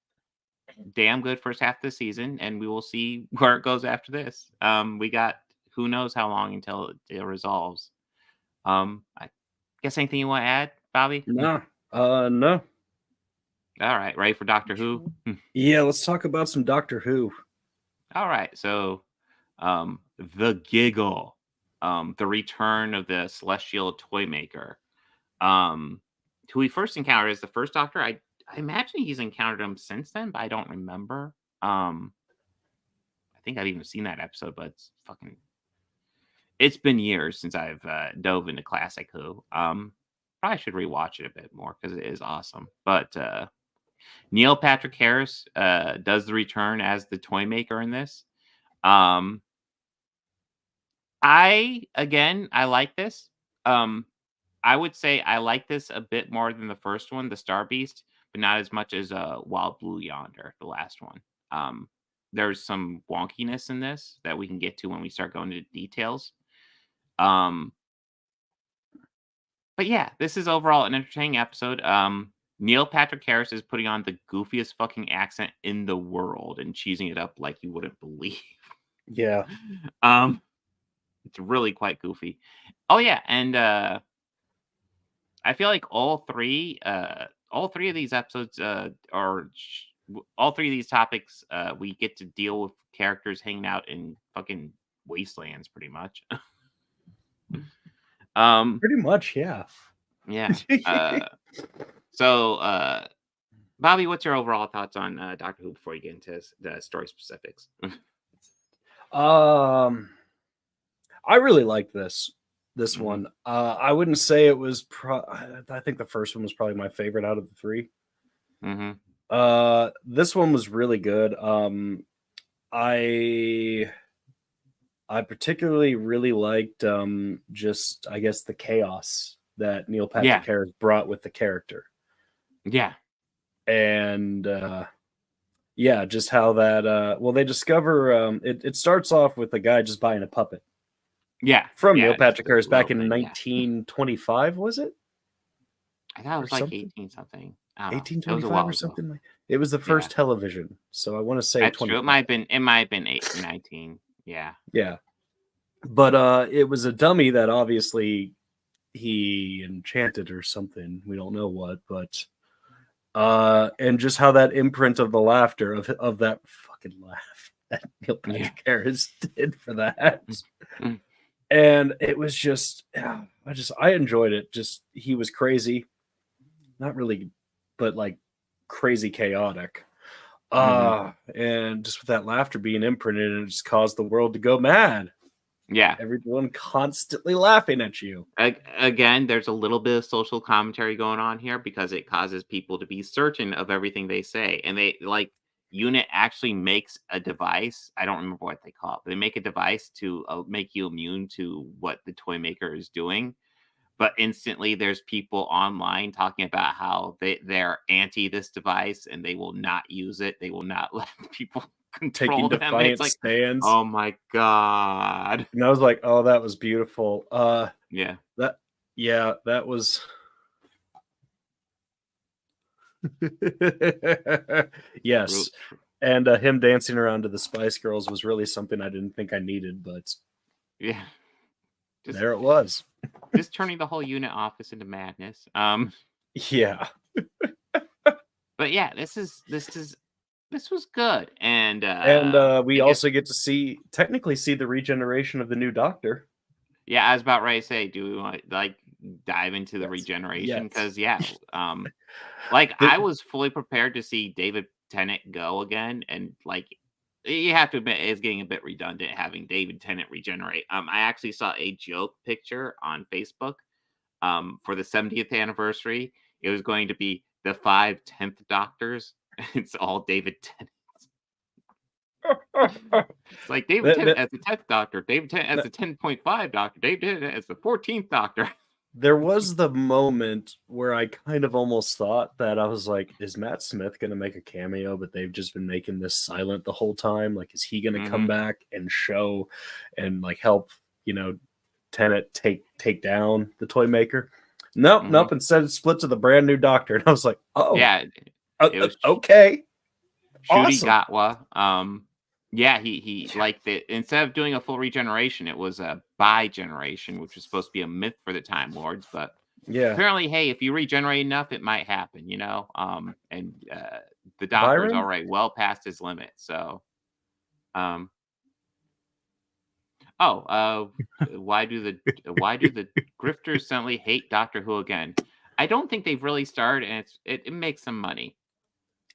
[SPEAKER 2] good first half of the season, and we will see where it goes after this. We got who knows how long until it resolves. I guess anything you want to add, Bobby?
[SPEAKER 1] No.
[SPEAKER 2] All right, ready for Doctor Who?
[SPEAKER 1] Yeah, let's talk about some Doctor Who.
[SPEAKER 2] All right, so the Giggle, the return of the celestial toy maker, who we first encountered as the first Doctor. I imagine he's encountered him since then, but I don't remember. I think I've even seen that episode, but it's been years since I've dove into classic Who. Probably should rewatch it a bit more because it is awesome. But Neil Patrick Harris does the return as the toy maker in this. I like this. I would say I like this a bit more than the first one, the Star Beast, but not as much as Wild Blue Yonder, the last one. There's some wonkiness in this that we can get to when we start going into details. But yeah, this is overall an entertaining episode. Neil Patrick Harris is putting on the goofiest fucking accent in the world and cheesing it up like you wouldn't believe.
[SPEAKER 1] Yeah.
[SPEAKER 2] It's really quite goofy. Oh yeah, and I feel like all three of these episodes all three of these topics we get to deal with characters hanging out in fucking wastelands pretty much.
[SPEAKER 1] Pretty much, yeah.
[SPEAKER 2] Yeah. So Bobby, what's your overall thoughts on Doctor Who before you get into the story specifics?
[SPEAKER 1] I really liked this one. I wouldn't say it was I think the first one was probably my favorite out of the three. This one was really good. I particularly really liked just, I guess, the chaos that Neil Patrick Harris brought with the character.
[SPEAKER 2] Yeah.
[SPEAKER 1] And just how that they discover it starts off with a guy just buying a puppet.
[SPEAKER 2] Yeah.
[SPEAKER 1] From Neil Patrick Harris back in 1925, was it?
[SPEAKER 2] I thought it was like 18 something.
[SPEAKER 1] 1825 or something like. It was the first television, so I want to say 20.
[SPEAKER 2] It might have been 19. Yeah.
[SPEAKER 1] Yeah. But it was a dummy that obviously he enchanted or something. We don't know what, but and just how that imprint of the laughter of that fucking laugh that Neil Patrick Harris did for that. And it was just I enjoyed it. Just he was crazy. Not really, but like crazy chaotic. And just with that laughter being imprinted, and it just caused the world to go mad.
[SPEAKER 2] Yeah.
[SPEAKER 1] Everyone constantly laughing at you.
[SPEAKER 2] Again, there's a little bit of social commentary going on here because it causes people to be certain of everything they say. And they Unit actually makes a device. I don't remember what they call it, but they make a device to make you immune to what the toy maker is doing. But instantly there's people online talking about how they're anti this device and they will not use it. They will not let people control them. And it's like,
[SPEAKER 1] stands.
[SPEAKER 2] Oh my God.
[SPEAKER 1] And I was like, oh, that was beautiful.
[SPEAKER 2] Yeah.
[SPEAKER 1] That was yes. And him dancing around to the Spice Girls was really something I didn't think I needed, but
[SPEAKER 2] yeah.
[SPEAKER 1] There it was.
[SPEAKER 2] Just turning the whole unit office into madness.
[SPEAKER 1] Yeah.
[SPEAKER 2] But yeah, this was good. And
[SPEAKER 1] we also get to technically see the regeneration of the new Doctor.
[SPEAKER 2] Yeah, I was about ready to say, do we want to dive into the regeneration? Because I was fully prepared to see David Tennant go again, and you have to admit it's getting a bit redundant having David Tennant regenerate. I actually saw a joke picture on Facebook for the 70th anniversary. It was going to be the 5 10th Doctors. It's all David Tennant. It's like David Tennant as the 10th Doctor, David Tennant as the 10.5 Doctor, David Tennant as the 14th Doctor.
[SPEAKER 1] There was the moment where I kind of almost thought that I was like, is Matt Smith going to make a cameo, but they've just been making this silent the whole time? Like, is he going to come back and show and help, Tennant take down the toy maker? Nope. Instead, it split to the brand new Doctor. And I was like, oh,
[SPEAKER 2] yeah,
[SPEAKER 1] it was okay.
[SPEAKER 2] Ncuti Gatwa. Yeah, he liked it. Instead of doing a full regeneration, it was a bi-generation, which was supposed to be a myth for the Time Lords. But apparently, hey, if you regenerate enough, it might happen, And the Doctor is already well past his limit. So, why do the grifters suddenly hate Doctor Who again? I don't think they've really started, and it makes some money.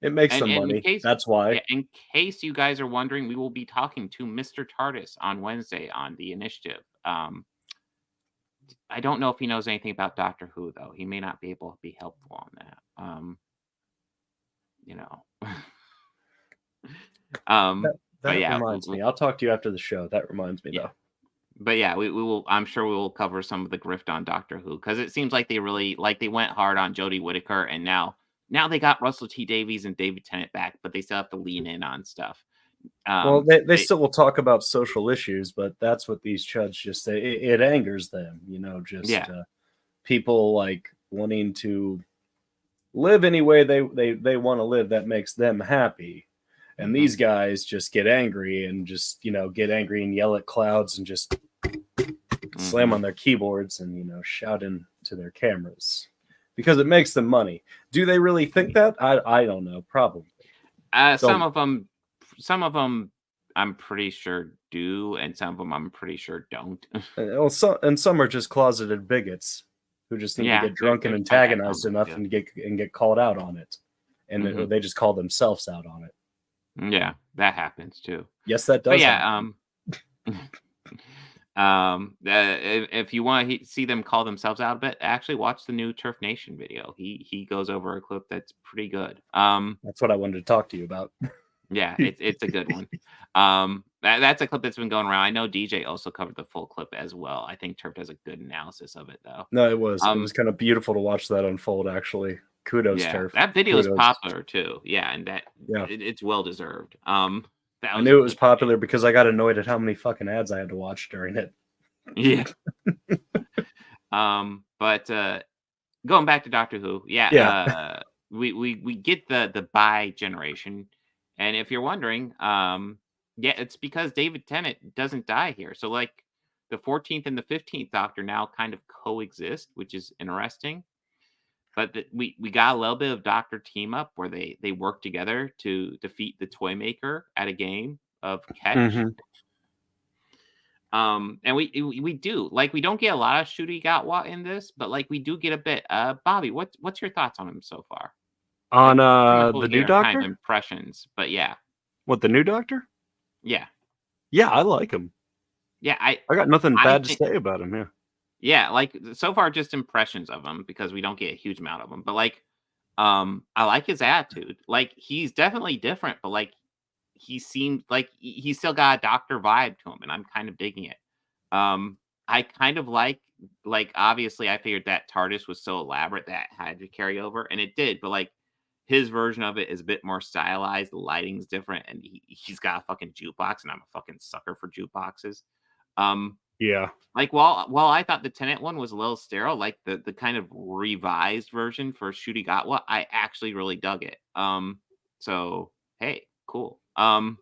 [SPEAKER 1] It makes
[SPEAKER 2] And
[SPEAKER 1] them
[SPEAKER 2] in
[SPEAKER 1] money.
[SPEAKER 2] case
[SPEAKER 1] That's why.
[SPEAKER 2] in case you guys are wondering, we will be talking to Mr. TARDIS on Wednesday on the initiative. I don't know if he knows anything about Doctor Who, though. He may not be able to be helpful on that. You know.
[SPEAKER 1] That
[SPEAKER 2] But yeah,
[SPEAKER 1] reminds me. I'll talk to you after the show. That reminds me,
[SPEAKER 2] yeah.
[SPEAKER 1] though.
[SPEAKER 2] But yeah, we will. I'm sure we will cover some of the grift on Doctor Who because it seems like they really they went hard on Jodie Whittaker, and now they got Russell T Davies and David Tennant back, but they still have to lean in on stuff.
[SPEAKER 1] Well, they still will talk about social issues, but that's what these chuds just say. It angers them, people like wanting to live any way they want to live that makes them happy. And these guys just get angry and just, get angry and yell at clouds and just slam on their keyboards and, shout into their cameras because it makes them money. Do they really think that? I don't know. Probably.
[SPEAKER 2] Some of them I'm pretty sure do, and some of them I'm pretty sure don't.
[SPEAKER 1] And some are just closeted bigots who just need to get drunk and antagonized enough and get called out on it. And they just call themselves out on it.
[SPEAKER 2] Yeah, that happens too.
[SPEAKER 1] Yes, that does.
[SPEAKER 2] But yeah, if you want to see them call themselves out a bit, actually watch the new Turf Nation video. He goes over a clip that's pretty good.
[SPEAKER 1] That's what I wanted to talk to you about.
[SPEAKER 2] Yeah, it's a good one. That's a clip that's been going around. I know DJ also covered the full clip as well. I think Turf does a good analysis of it though.
[SPEAKER 1] No, it was kind of beautiful to watch that unfold. Actually, kudos, Turf.
[SPEAKER 2] That video is popular too. Yeah, and it's well deserved.
[SPEAKER 1] I knew it was popular because I got annoyed at how many fucking ads I had to watch during it.
[SPEAKER 2] Yeah. But going back to Doctor Who, we get the bi generation, and if you're wondering, it's because David Tennant doesn't die here. So like the 14th and the 15th Doctor now kind of coexist, which is interesting. But we got a little bit of Doctor team up where they work together to defeat the Toymaker at a game of catch. And we do we don't get a lot of Ncuti Gatwa in this, but we do get a bit. Bobby, what's your thoughts on him so far?
[SPEAKER 1] On the new Doctor?
[SPEAKER 2] Kind of impressions, but yeah.
[SPEAKER 1] What, the new Doctor?
[SPEAKER 2] Yeah.
[SPEAKER 1] Yeah, I like him.
[SPEAKER 2] Yeah,
[SPEAKER 1] I got nothing bad to say about him. Yeah.
[SPEAKER 2] Yeah, so far just impressions of him because we don't get a huge amount of him. But I like his attitude. He's definitely different, but he seems like he's still got a Doctor vibe to him, and I'm kind of digging it. I kind of like obviously I figured that TARDIS was so elaborate that it had to carry over, and it did, but his version of it is a bit more stylized, the lighting's different, and he's got a fucking jukebox, and I'm a fucking sucker for jukeboxes.
[SPEAKER 1] Yeah.
[SPEAKER 2] While I thought the Tennant one was a little sterile, the kind of revised version for Ncuti Gatwa, I actually really dug it. So hey, cool. I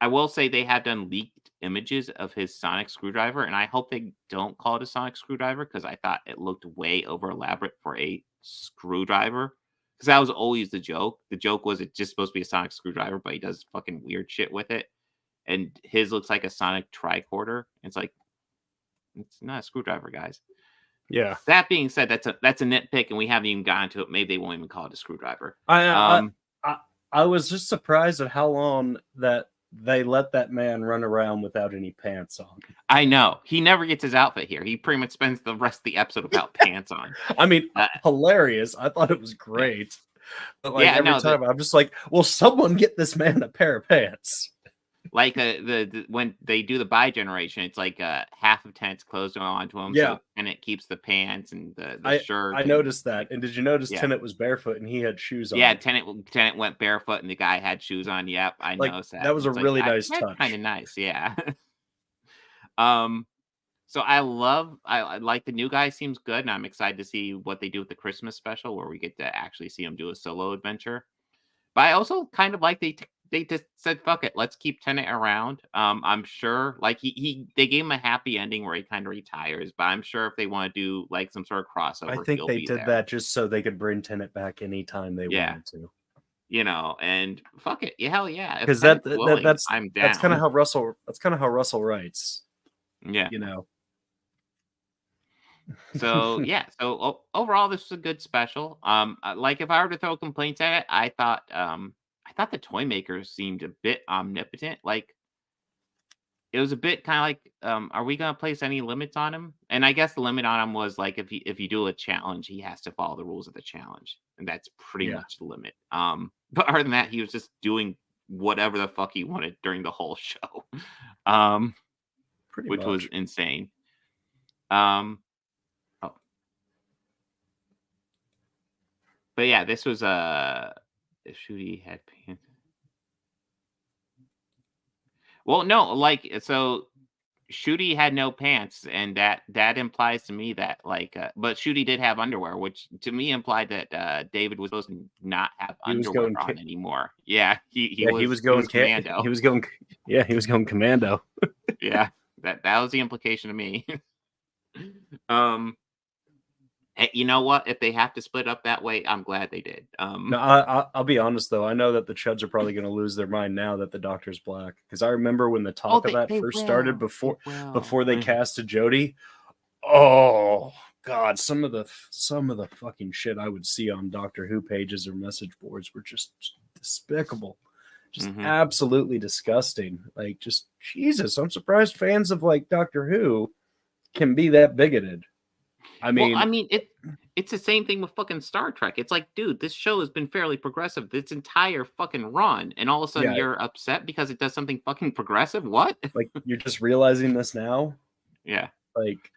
[SPEAKER 2] will say they have done leaked images of his sonic screwdriver, and I hope they don't call it a sonic screwdriver because I thought it looked way over elaborate for a screwdriver. Because that was always the joke. The joke was it's just supposed to be a sonic screwdriver, but he does fucking weird shit with it. And his looks like a sonic tricorder. It's it's not a screwdriver, guys.
[SPEAKER 1] Yeah.
[SPEAKER 2] That being said, that's a nitpick, and we haven't even gotten to it. Maybe they won't even call it a screwdriver.
[SPEAKER 1] I was just surprised at how long that they let that man run around without any pants on.
[SPEAKER 2] I know. He never gets his outfit here. He pretty much spends the rest of the episode without pants on.
[SPEAKER 1] I mean, hilarious. I thought it was great. But every time I'm just will someone get this man a pair of pants?
[SPEAKER 2] When they do the bi generation, it's half of Tennant's clothes go onto him.
[SPEAKER 1] Yeah.
[SPEAKER 2] So, and it keeps the pants and the shirt.
[SPEAKER 1] I noticed that. And did you notice Tennant was barefoot and he had shoes on?
[SPEAKER 2] Yeah, Tennant went barefoot and the guy had shoes on. Yep, I noticed that.
[SPEAKER 1] That was a really nice touch.
[SPEAKER 2] Kind of nice, yeah. So I like the new guy seems good, and I'm excited to see what they do with the Christmas special where we get to actually see him do a solo adventure. But I also kind of like they just said, fuck it, let's keep Tennant around. I'm sure they gave him a happy ending where he kind of retires, but I'm sure if they want to do some sort of crossover,
[SPEAKER 1] I think they did that just so they could bring Tennant back anytime they wanted to.
[SPEAKER 2] And fuck it, hell yeah.
[SPEAKER 1] Because I'm down. That's kind of how Russell writes.
[SPEAKER 2] Yeah. So yeah, so overall, this was a good special. Like if I were to throw complaints at it, I thought the toy makers seemed a bit omnipotent. Like it was a bit kind of like, are we gonna place any limits on him? And I guess the limit on him was like if you do a challenge, he has to follow the rules of the challenge, and that's pretty
[SPEAKER 1] Yeah,
[SPEAKER 2] much the limit. But other than that, he was just doing whatever the fuck he wanted during the whole show, um,
[SPEAKER 1] pretty
[SPEAKER 2] which was
[SPEAKER 1] much.
[SPEAKER 2] insane. Um, oh, but yeah, this was if Shooty had pants. Well, no, like so Shooty had no pants, and that implies to me that like, but Shooty did have underwear, which to me implied that David was supposed to not have
[SPEAKER 1] He was
[SPEAKER 2] underwear
[SPEAKER 1] going.
[SPEAKER 2] on anymore. Yeah,
[SPEAKER 1] Yeah, he was
[SPEAKER 2] he
[SPEAKER 1] going.
[SPEAKER 2] was commando.
[SPEAKER 1] He was going. Yeah, he was going commando.
[SPEAKER 2] Yeah, that was the implication to me. um, you know what? If they have to split up that way, I'm glad they did.
[SPEAKER 1] No, I'll be honest though. I know that the Chuds are probably going to lose their mind now that the Doctor's black. Because I remember when the
[SPEAKER 2] Oh,
[SPEAKER 1] talk of that
[SPEAKER 2] they
[SPEAKER 1] first
[SPEAKER 2] will.
[SPEAKER 1] started
[SPEAKER 2] They
[SPEAKER 1] before
[SPEAKER 2] will.
[SPEAKER 1] they casted Jodie. Oh God, some of the fucking shit I would see on Doctor Who pages or message boards were just despicable, just
[SPEAKER 2] Mhm.
[SPEAKER 1] absolutely disgusting. Like, just Jesus, I'm surprised fans of like Doctor Who can be that bigoted. I
[SPEAKER 2] Well,
[SPEAKER 1] mean,
[SPEAKER 2] I mean, it's the same thing with fucking Star Trek. It's like, dude, this show has been fairly progressive this entire fucking run, and all of a sudden
[SPEAKER 1] yeah,
[SPEAKER 2] you're upset because it does something fucking progressive. What?
[SPEAKER 1] like you're just realizing this now.
[SPEAKER 2] Yeah,
[SPEAKER 1] Like,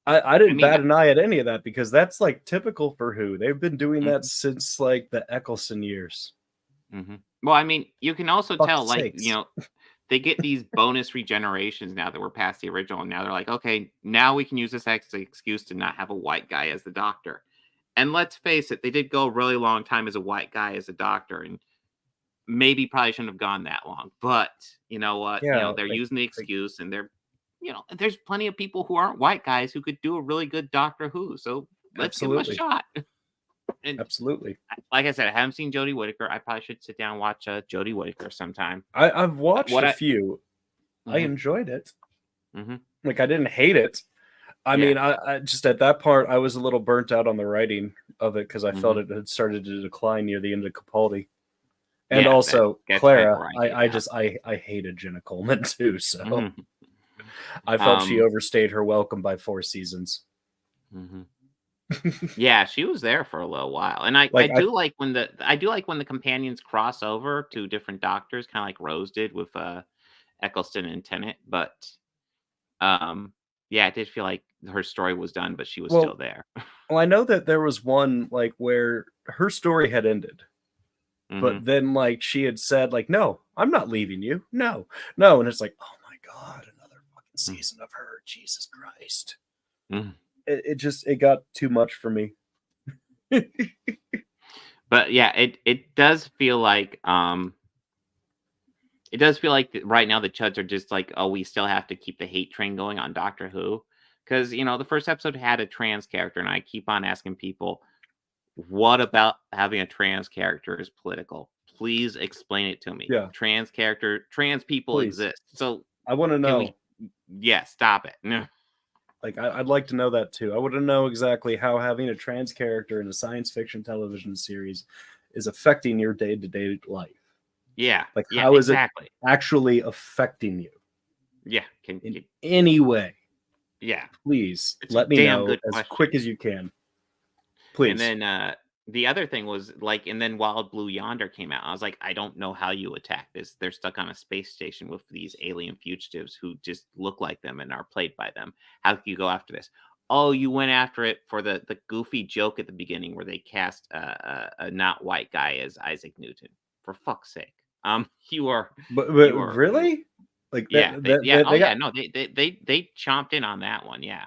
[SPEAKER 2] I,
[SPEAKER 1] I
[SPEAKER 2] I
[SPEAKER 1] didn't
[SPEAKER 2] mean,
[SPEAKER 1] bat an eye at any of that because that's like typical for Who. They've been doing that
[SPEAKER 2] mhm,
[SPEAKER 1] since like the Eccleston years.
[SPEAKER 2] mhm. Well, I mean, you can also tell,
[SPEAKER 1] Fuck's
[SPEAKER 2] like,
[SPEAKER 1] sakes.
[SPEAKER 2] they get these bonus regenerations now that we're past the original, and now they're like, okay, now we can use this as an excuse to not have a white guy as the Doctor. And let's face it, they did go a really long time as a white guy as a Doctor, and maybe probably shouldn't have gone that long. But you know what?
[SPEAKER 1] Yeah,
[SPEAKER 2] They're using the
[SPEAKER 1] like
[SPEAKER 2] excuse, and there's plenty of people who aren't white guys who could do a really good Doctor Who. So let's give them a
[SPEAKER 1] absolutely,
[SPEAKER 2] shot. And
[SPEAKER 1] absolutely.
[SPEAKER 2] like I said, I haven't seen Jodie Whittaker. I probably should sit down and watch Jodie Whittaker sometime.
[SPEAKER 1] I've watched
[SPEAKER 2] What
[SPEAKER 1] a
[SPEAKER 2] I
[SPEAKER 1] few. I
[SPEAKER 2] Mhm,
[SPEAKER 1] enjoyed it.
[SPEAKER 2] mhm,
[SPEAKER 1] Like, I didn't hate it. I
[SPEAKER 2] yeah,
[SPEAKER 1] mean, I just at that part I was a little burnt out on the writing of it because I felt
[SPEAKER 2] mhm,
[SPEAKER 1] it had started to decline near the end of Capaldi. And
[SPEAKER 2] yeah.
[SPEAKER 1] also
[SPEAKER 2] That's kind of
[SPEAKER 1] Clara,
[SPEAKER 2] where I get out.
[SPEAKER 1] I hated Jenna Coleman too, so
[SPEAKER 2] Mhm.
[SPEAKER 1] I felt she
[SPEAKER 2] Um,
[SPEAKER 1] overstayed her welcome by 4 seasons.
[SPEAKER 2] mhm. Yeah, she was there for a little while, and I
[SPEAKER 1] Like I
[SPEAKER 2] do like when the companions cross over to different doctors, kind of like Rose did with Eccleston and Tennant. But yeah, I did feel like her story was done, but she was still
[SPEAKER 1] well,
[SPEAKER 2] there.
[SPEAKER 1] well, I know that there was one like where her story had ended,
[SPEAKER 2] Hmm.
[SPEAKER 1] but then like she had said like, "No, I'm not leaving you. No, no," and it's like, "Oh my God, another fucking season of her. Jesus Christ!"
[SPEAKER 2] Hmm.
[SPEAKER 1] It got too much for me.
[SPEAKER 2] But yeah, it does feel like right now the Chuds are just like, oh, we still have to keep the hate train going on Doctor Who, because the first episode had a trans character, and I keep on asking people, what about having a trans character is political? Please explain it to me.
[SPEAKER 1] Yeah,
[SPEAKER 2] Trans people
[SPEAKER 1] please.
[SPEAKER 2] exist. So
[SPEAKER 1] I want to
[SPEAKER 2] can we?
[SPEAKER 1] know.
[SPEAKER 2] Yeah, stop it. No.
[SPEAKER 1] Like, I'd like to know that too. I want to know exactly how having a trans character in a science fiction television series is affecting your day-to-day life.
[SPEAKER 2] Yeah,
[SPEAKER 1] Like,
[SPEAKER 2] yeah,
[SPEAKER 1] how is it
[SPEAKER 2] exactly.
[SPEAKER 1] actually affecting you
[SPEAKER 2] Yeah,
[SPEAKER 1] in any way?
[SPEAKER 2] yeah.
[SPEAKER 1] Please
[SPEAKER 2] It's a
[SPEAKER 1] let me
[SPEAKER 2] damn
[SPEAKER 1] know
[SPEAKER 2] good
[SPEAKER 1] as
[SPEAKER 2] question.
[SPEAKER 1] quick as you can.
[SPEAKER 2] And
[SPEAKER 1] Please.
[SPEAKER 2] then the other thing was like, and then Wild Blue Yonder came out. I was like, I don't know how you attack this. They're stuck on a space station with these alien fugitives who just look like them and are played by them. How can you go after this? Oh, you went after it for the goofy joke at the beginning where they cast a not white guy as Isaac Newton. For fuck's sake. You are
[SPEAKER 1] But
[SPEAKER 2] you are
[SPEAKER 1] really? Like
[SPEAKER 2] yeah, oh
[SPEAKER 1] they
[SPEAKER 2] yeah,
[SPEAKER 1] got
[SPEAKER 2] no, they chomped in on that one, yeah.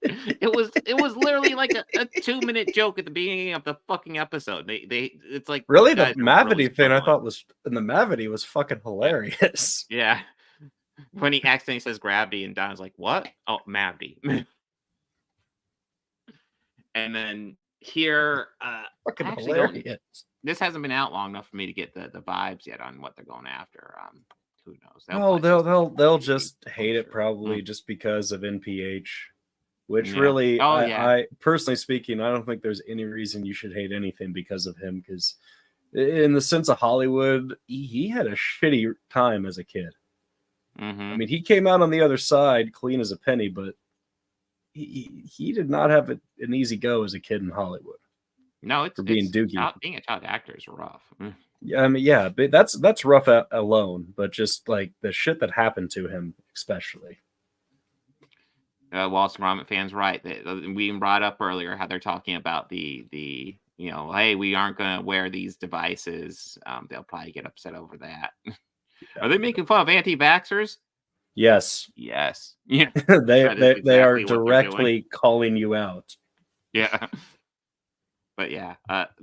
[SPEAKER 2] It was literally like a 2-minute joke at the beginning of the fucking episode. It's like these
[SPEAKER 1] really the
[SPEAKER 2] guys are really
[SPEAKER 1] Mavity thing I
[SPEAKER 2] struggling.
[SPEAKER 1] thought was and the Mavity was fucking
[SPEAKER 2] Yeah,
[SPEAKER 1] hilarious.
[SPEAKER 2] yeah. When he accidentally says gravity, and Don's like, "What? Oh, Mavity." And then here, I
[SPEAKER 1] Fucking
[SPEAKER 2] actually don't.
[SPEAKER 1] hilarious.
[SPEAKER 2] This hasn't been out long enough for me to get the vibes yet on what they're going after. who knows?
[SPEAKER 1] No, they'll just hate it
[SPEAKER 2] sure.
[SPEAKER 1] probably just because of NPH. Which
[SPEAKER 2] Yeah.
[SPEAKER 1] really,
[SPEAKER 2] Oh, yeah.
[SPEAKER 1] I personally speaking, I don't think there's any reason you should hate anything because of him. Because in the sense of Hollywood, he had a shitty time as a kid.
[SPEAKER 2] Mm-hmm.
[SPEAKER 1] I mean, he came out on the other side clean as a penny, but he did not have an easy go as a kid in Hollywood.
[SPEAKER 2] No, it's
[SPEAKER 1] being Doogie.
[SPEAKER 2] being a child actor is rough.
[SPEAKER 1] Yeah, I mean, yeah, but that's rough alone, but just like the shit that happened to him, especially.
[SPEAKER 2] Wall Street Ramen fans, right? We brought up earlier how they're talking about the hey, we aren't going to wear these devices. They'll probably get upset over that. Are they making fun of anti-vaxxers?
[SPEAKER 1] Yes.
[SPEAKER 2] Yes. Yeah.
[SPEAKER 1] they
[SPEAKER 2] exactly
[SPEAKER 1] are
[SPEAKER 2] what they're
[SPEAKER 1] directly calling you out.
[SPEAKER 2] Yeah. But yeah,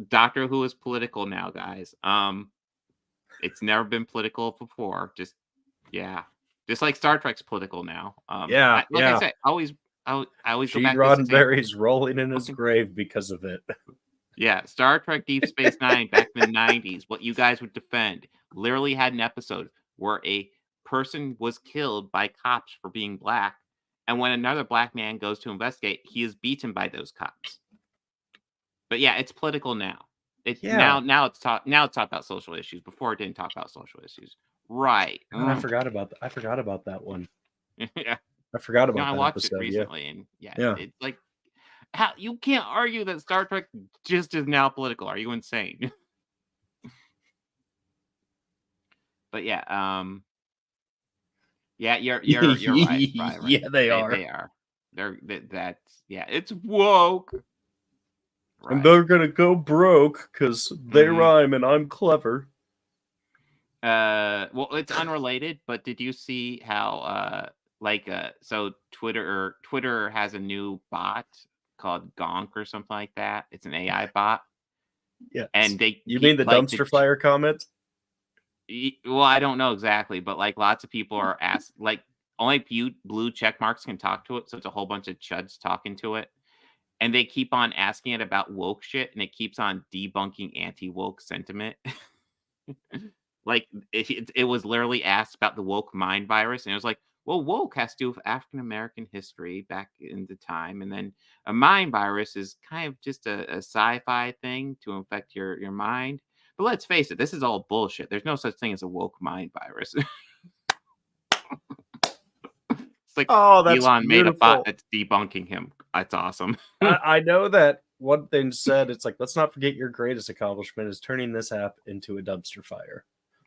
[SPEAKER 2] Doctor Who is political now, guys. It's never been political before. Just like Star Trek's political now. I said, I always go
[SPEAKER 1] Gene
[SPEAKER 2] back to
[SPEAKER 1] Roddenberry's rolling in his grave because of it.
[SPEAKER 2] Yeah, Star Trek Deep Space Nine back in the 90s, what you guys would defend, literally had an episode where a person was killed by cops for being black, and when another black man goes to investigate, he is beaten by those cops. But yeah, it's political now. Now it's talk about social issues. Before it didn't talk about social issues. Right.
[SPEAKER 1] God, I forgot about that one.
[SPEAKER 2] Yeah.
[SPEAKER 1] I forgot about that
[SPEAKER 2] I watched
[SPEAKER 1] episode.
[SPEAKER 2] it recently, and it's like, how you can't argue that Star Trek just is now political. Are you insane? But you're right.
[SPEAKER 1] Yeah, they are.
[SPEAKER 2] They are. It's woke. Right.
[SPEAKER 1] And they're gonna go broke because they rhyme and I'm clever.
[SPEAKER 2] Well, it's unrelated, but did you see how so Twitter has a new bot called Gonk or something like that? It's an AI bot.
[SPEAKER 1] Yeah.
[SPEAKER 2] And
[SPEAKER 1] you mean the dumpster fire comment?
[SPEAKER 2] Well, I don't know exactly, but like lots of people are asked, like only blue check marks can talk to it, so it's a whole bunch of chuds talking to it. And they keep on asking it about woke shit, and it keeps on debunking anti-woke sentiment. Like it was literally asked about the woke mind virus, and it was like, well, woke has to do with African American history back in the time, and then a mind virus is kind of just a sci-fi thing to infect your mind. But let's face it, this is all bullshit. There's no such thing as a woke mind virus. It's like
[SPEAKER 1] that's
[SPEAKER 2] Elon made a
[SPEAKER 1] beautiful.
[SPEAKER 2] bot that's debunking him. That's awesome.
[SPEAKER 1] I know that one thing said, it's like, let's not forget your greatest accomplishment is turning this app into a dumpster fire.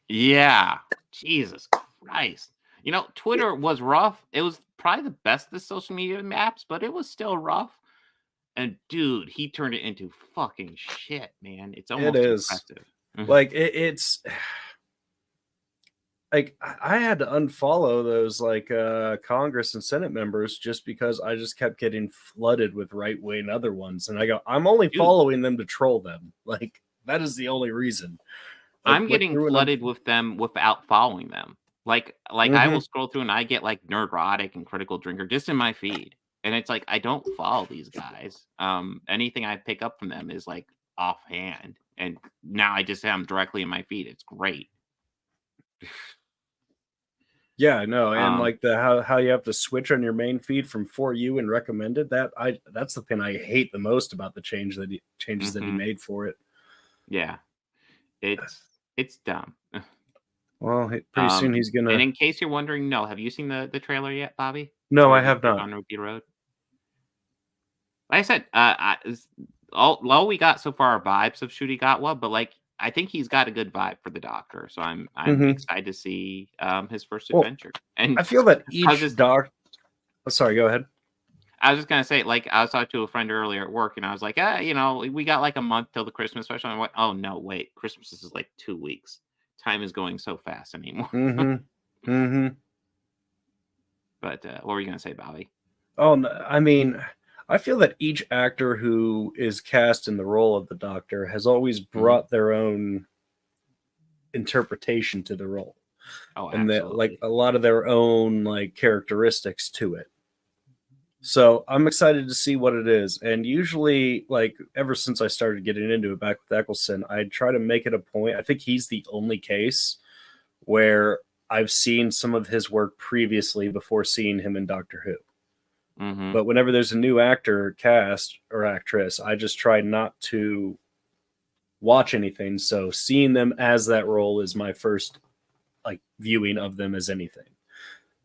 [SPEAKER 2] Yeah. Jesus Christ. You know, Twitter was rough. It was probably the best of the social media apps, but it was still rough. And dude, he turned it into fucking shit, man. It's almost impressive.
[SPEAKER 1] Like it's like I had to unfollow those like Congress and Senate members just because I just kept getting flooded with right-wing other ones, and I go, I'm only following them to troll them. Like that is the only reason. Like,
[SPEAKER 2] I'm getting flooded with them without following them. Like I will scroll through and I get like Nerdrotic and Critical Drinker just in my feed, and it's like I don't follow these guys. Anything I pick up from them is like offhand, and now I just have them directly in my feed. It's great.
[SPEAKER 1] Yeah, I know, and like the how you have to switch on your main feed from For You and recommended. That's the thing I hate the most about the changes that he made for it.
[SPEAKER 2] Yeah, it's dumb.
[SPEAKER 1] Well, pretty soon he's gonna.
[SPEAKER 2] And in case you're wondering, no, have you seen the trailer yet, Bobby?
[SPEAKER 1] No, I have not.
[SPEAKER 2] On Ruby Road. Like I said, all we got so far are vibes of Ncuti Gatwa, but like I think he's got a good vibe for the Doctor, so I'm excited to see his first adventure. And
[SPEAKER 1] I feel that each Doctor. Oh, sorry, go ahead.
[SPEAKER 2] I was just gonna say, like, I was talking to a friend earlier at work, and I was like, we got like a month till the Christmas special. And I went, oh no, wait, Christmas is like 2 weeks. Time is going so fast anymore. But what were you gonna say, Bobby?
[SPEAKER 1] Oh, no, I mean, I feel that each actor who is cast in the role of the Doctor has always brought their own interpretation to the role.
[SPEAKER 2] Oh,
[SPEAKER 1] and
[SPEAKER 2] absolutely.
[SPEAKER 1] like a lot of their own like characteristics to it. So I'm excited to see what it is. And usually, like ever since I started getting into it back with Eccleston, I try to make it a point. I think he's the only case where I've seen some of his work previously before seeing him in Doctor Who.
[SPEAKER 2] Mm-hmm.
[SPEAKER 1] But whenever there's a new actor cast or actress, I just try not to watch anything. So seeing them as that role is my first like viewing of them as anything.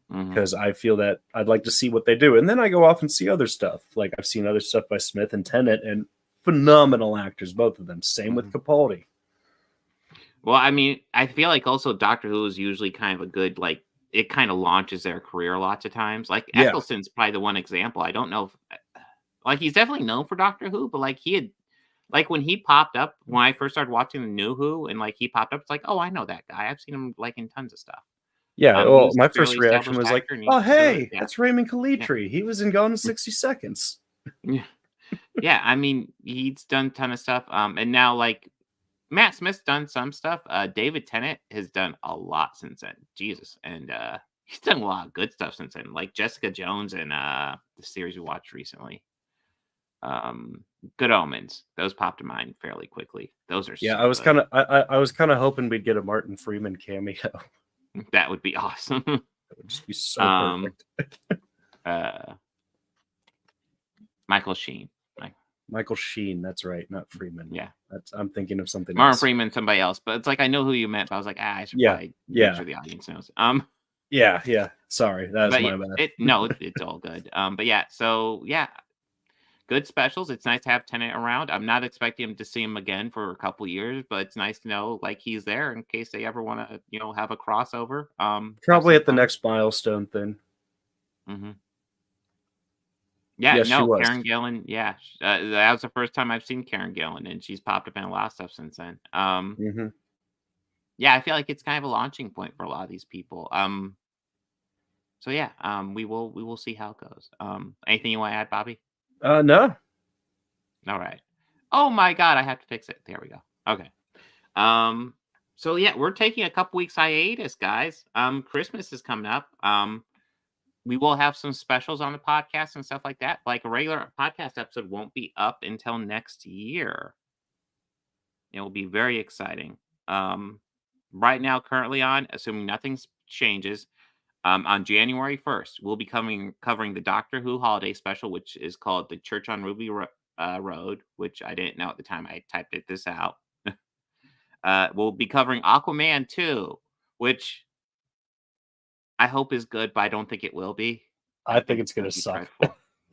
[SPEAKER 1] Because I feel that I'd like to see what they do. And then I go off and see other stuff. Like I've seen other stuff by Smith and Tennant, and phenomenal actors, both of them. Same with Capaldi.
[SPEAKER 2] Well, I mean, I feel like also Doctor Who is usually kind of a good, like, it kind of launches their career lots of times. Like,
[SPEAKER 1] Yeah.
[SPEAKER 2] Eccleston's probably the one example. I don't know if, like, he's definitely known for Doctor Who, but, like, he had, like, when he popped up, when I first started watching the new Who, and, like, he popped up, it's like, oh, I know that guy. I've seen him, like, in tons of stuff.
[SPEAKER 1] Yeah,
[SPEAKER 2] He
[SPEAKER 1] well,
[SPEAKER 2] was
[SPEAKER 1] my
[SPEAKER 2] a
[SPEAKER 1] first
[SPEAKER 2] fairly
[SPEAKER 1] reaction was
[SPEAKER 2] established
[SPEAKER 1] like,
[SPEAKER 2] actor, and
[SPEAKER 1] oh,
[SPEAKER 2] he's still
[SPEAKER 1] hey,
[SPEAKER 2] good. Yeah.
[SPEAKER 1] that's Raymond Calitri. He was in Gone in 60 Seconds.
[SPEAKER 2] Yeah, I mean, he's done a ton of stuff. And now, like, Matt Smith's done some stuff. David Tennant has done a lot since then. Jesus. And he's done a lot of good stuff since then, like Jessica Jones and the series we watched recently. Good Omens. Those popped to mind fairly quickly. Those are
[SPEAKER 1] Yeah,
[SPEAKER 2] so
[SPEAKER 1] I was
[SPEAKER 2] good.
[SPEAKER 1] kind of I was kind of hoping we'd get a Martin Freeman cameo.
[SPEAKER 2] That would be awesome.
[SPEAKER 1] That would just be so perfect.
[SPEAKER 2] Michael Sheen.
[SPEAKER 1] Michael Sheen, that's right, not Freeman.
[SPEAKER 2] Yeah.
[SPEAKER 1] I'm thinking of something
[SPEAKER 2] Martin
[SPEAKER 1] else.
[SPEAKER 2] Freeman, somebody else, but it's like I know who you meant, but I was like, I should probably
[SPEAKER 1] Yeah.
[SPEAKER 2] make sure the audience knows.
[SPEAKER 1] Yeah. Sorry, that was my bad.
[SPEAKER 2] It's all good. But yeah, so yeah, good specials. It's nice to have Tennant around. I'm not expecting him to see him again for a couple years, but it's nice to know like he's there in case they ever want to, have a crossover.
[SPEAKER 1] Probably at the next milestone thing.
[SPEAKER 2] Mm-hmm. Yeah,
[SPEAKER 1] Yes, she
[SPEAKER 2] no,
[SPEAKER 1] was.
[SPEAKER 2] Karen Gillan. Yeah, that was the first time I've seen Karen Gillan, and she's popped up in a lot of stuff since then. Yeah, I feel like it's kind of a launching point for a lot of these people. So yeah, we will see how it goes. Anything you want to add, Bobby?
[SPEAKER 1] No.
[SPEAKER 2] All right. Oh my God, I have to fix it. There we go. Okay. So yeah, we're taking a couple weeks hiatus, guys. Christmas is coming up. We will have some specials on the podcast and stuff like that. Like a regular podcast episode won't be up until next year. It will be very exciting. Right now, currently on, assuming nothing changes, on January 1st, we'll be covering the Doctor Who holiday special, which is called The Church on Ruby Road, which I didn't know at the time I typed this out. We'll be covering Aquaman 2, which I hope is good, but I don't think it will be.
[SPEAKER 1] I think it's gonna suck.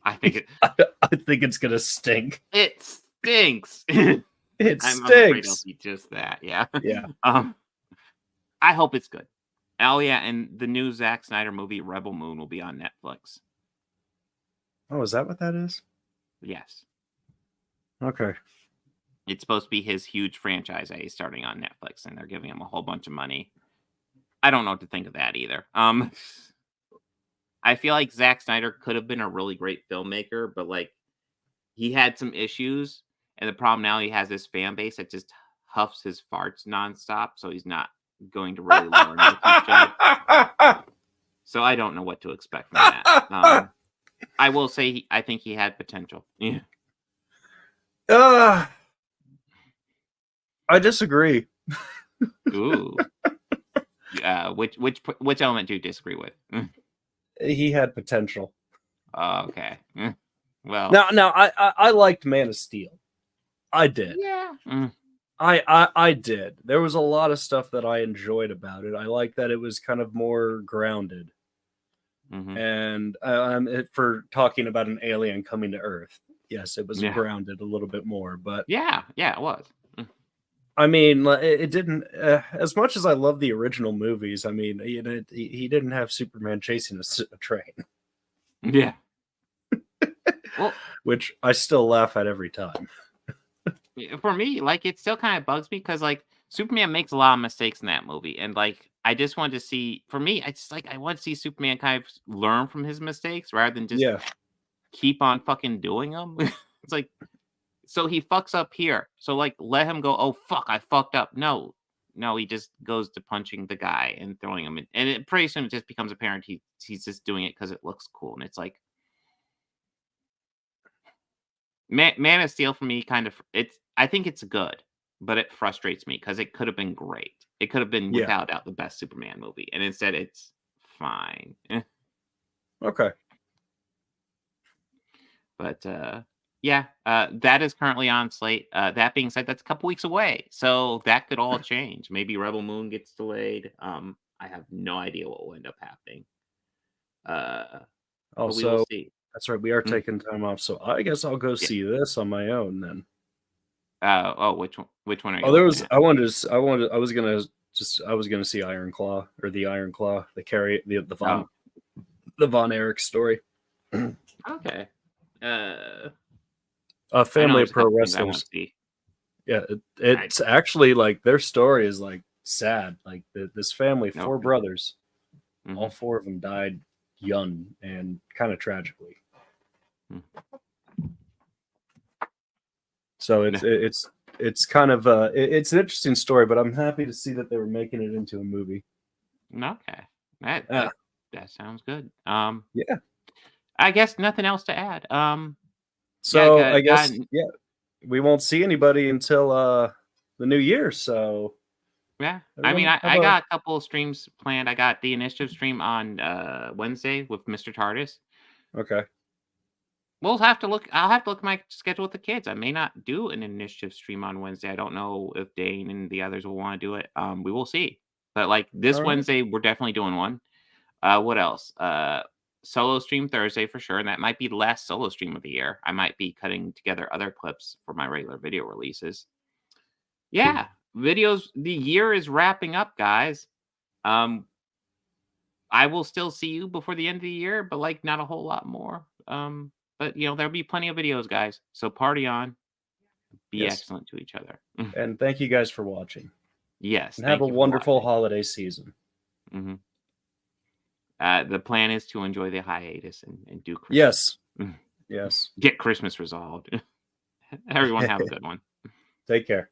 [SPEAKER 2] I think
[SPEAKER 1] it's gonna stink.
[SPEAKER 2] It stinks.
[SPEAKER 1] It
[SPEAKER 2] I'm
[SPEAKER 1] stinks.
[SPEAKER 2] afraid it'll be just that. Yeah.
[SPEAKER 1] Yeah.
[SPEAKER 2] I hope it's good. Oh yeah, and the new Zack Snyder movie Rebel Moon will be on Netflix.
[SPEAKER 1] Oh, is that what that is?
[SPEAKER 2] Yes.
[SPEAKER 1] Okay.
[SPEAKER 2] It's supposed to be his huge franchise that he's starting on Netflix, and they're giving him a whole bunch of money. I don't know what to think of that either. I feel like Zack Snyder could have been a really great filmmaker, but like he had some issues, and the problem now he has this fan base that just huffs his farts nonstop, so he's not going to really learn with each other. So I don't know what to expect from that. I will say I think he had potential. Yeah.
[SPEAKER 1] I disagree.
[SPEAKER 2] Ooh. Which element do you disagree with?
[SPEAKER 1] He had potential.
[SPEAKER 2] Okay. Well.
[SPEAKER 1] Now I liked Man of Steel. I did.
[SPEAKER 2] Yeah.
[SPEAKER 1] I did. There was a lot of stuff that I enjoyed about it. I like that it was kind of more grounded.
[SPEAKER 2] Mm-hmm.
[SPEAKER 1] And for talking about an alien coming to Earth, yes, it was grounded a little bit more. But
[SPEAKER 2] yeah, it was.
[SPEAKER 1] I mean, it didn't. As much as I love the original movies, I mean, he didn't have Superman chasing a train.
[SPEAKER 2] Yeah. Well,
[SPEAKER 1] which I still laugh at every time.
[SPEAKER 2] For me, like, it still kind of bugs me because, like, Superman makes a lot of mistakes in that movie, and like, I just wanted to see. For me, it's like I want to see Superman kind of learn from his mistakes rather than just keep on fucking doing them. It's like. So he fucks up here. So like let him go, oh fuck, I fucked up. No, he just goes to punching the guy and throwing him in. And it pretty soon it just becomes apparent he's just doing it because it looks cool. And it's like Man of Steel for me kind of I think it's good, but it frustrates me because it could have been great. It could have been
[SPEAKER 1] Yeah.
[SPEAKER 2] without doubt the best Superman movie, and instead it's fine.
[SPEAKER 1] Okay.
[SPEAKER 2] But yeah, that is currently on slate. That being said, that's a couple weeks away, so that could all change. Maybe Rebel Moon gets delayed. I have no idea what will end up happening. But we will
[SPEAKER 1] Also,
[SPEAKER 2] see.
[SPEAKER 1] that's right. We are
[SPEAKER 2] Mm.
[SPEAKER 1] taking time off, so I guess I'll go see this on my own then.
[SPEAKER 2] Which one? Which one are you?
[SPEAKER 1] Oh, there
[SPEAKER 2] looking
[SPEAKER 1] was.
[SPEAKER 2] at?
[SPEAKER 1] I was gonna see Iron Claw or the Iron Claw. The carry the Von Erich story.
[SPEAKER 2] Okay.
[SPEAKER 1] A family of pro
[SPEAKER 2] I want
[SPEAKER 1] wrestlers.
[SPEAKER 2] to see.
[SPEAKER 1] Yeah, it's actually like their story is like sad. Like this family, four brothers, all four of them died young and kind of tragically. So it's kind of it's an interesting story, but I'm happy to see that they were making it into a movie.
[SPEAKER 2] Okay, that sounds good.
[SPEAKER 1] Yeah.
[SPEAKER 2] I guess nothing else to add.
[SPEAKER 1] So
[SPEAKER 2] yeah,
[SPEAKER 1] I guess we won't see anybody until the new year. So
[SPEAKER 2] yeah, I mean, I got a couple of streams planned. I got the initiative stream on Wednesday with Mr. TARDIS.
[SPEAKER 1] Okay.
[SPEAKER 2] We'll have to look. I'll have to look at my schedule with the kids. I may not do an initiative stream on Wednesday. I don't know if Dane and the others will want to do it. We will see. But like this
[SPEAKER 1] All right.
[SPEAKER 2] Wednesday, we're definitely doing one. What else? Solo stream Thursday for sure, and that might be the last solo stream of the year. I might be cutting together other clips for my regular video releases. Yeah, videos. The year is wrapping up, guys. I will still see you before the end of the year, but like not a whole lot more. But you know, there'll be plenty of videos, guys. So party on. Be excellent to each other.
[SPEAKER 1] And thank you guys for watching.
[SPEAKER 2] Yes.
[SPEAKER 1] And have a wonderful holiday season.
[SPEAKER 2] Mm-hmm. The plan is to enjoy the hiatus and do Christmas.
[SPEAKER 1] Yes. Yes.
[SPEAKER 2] Get Christmas resolved. Everyone have a good one.
[SPEAKER 1] Take care.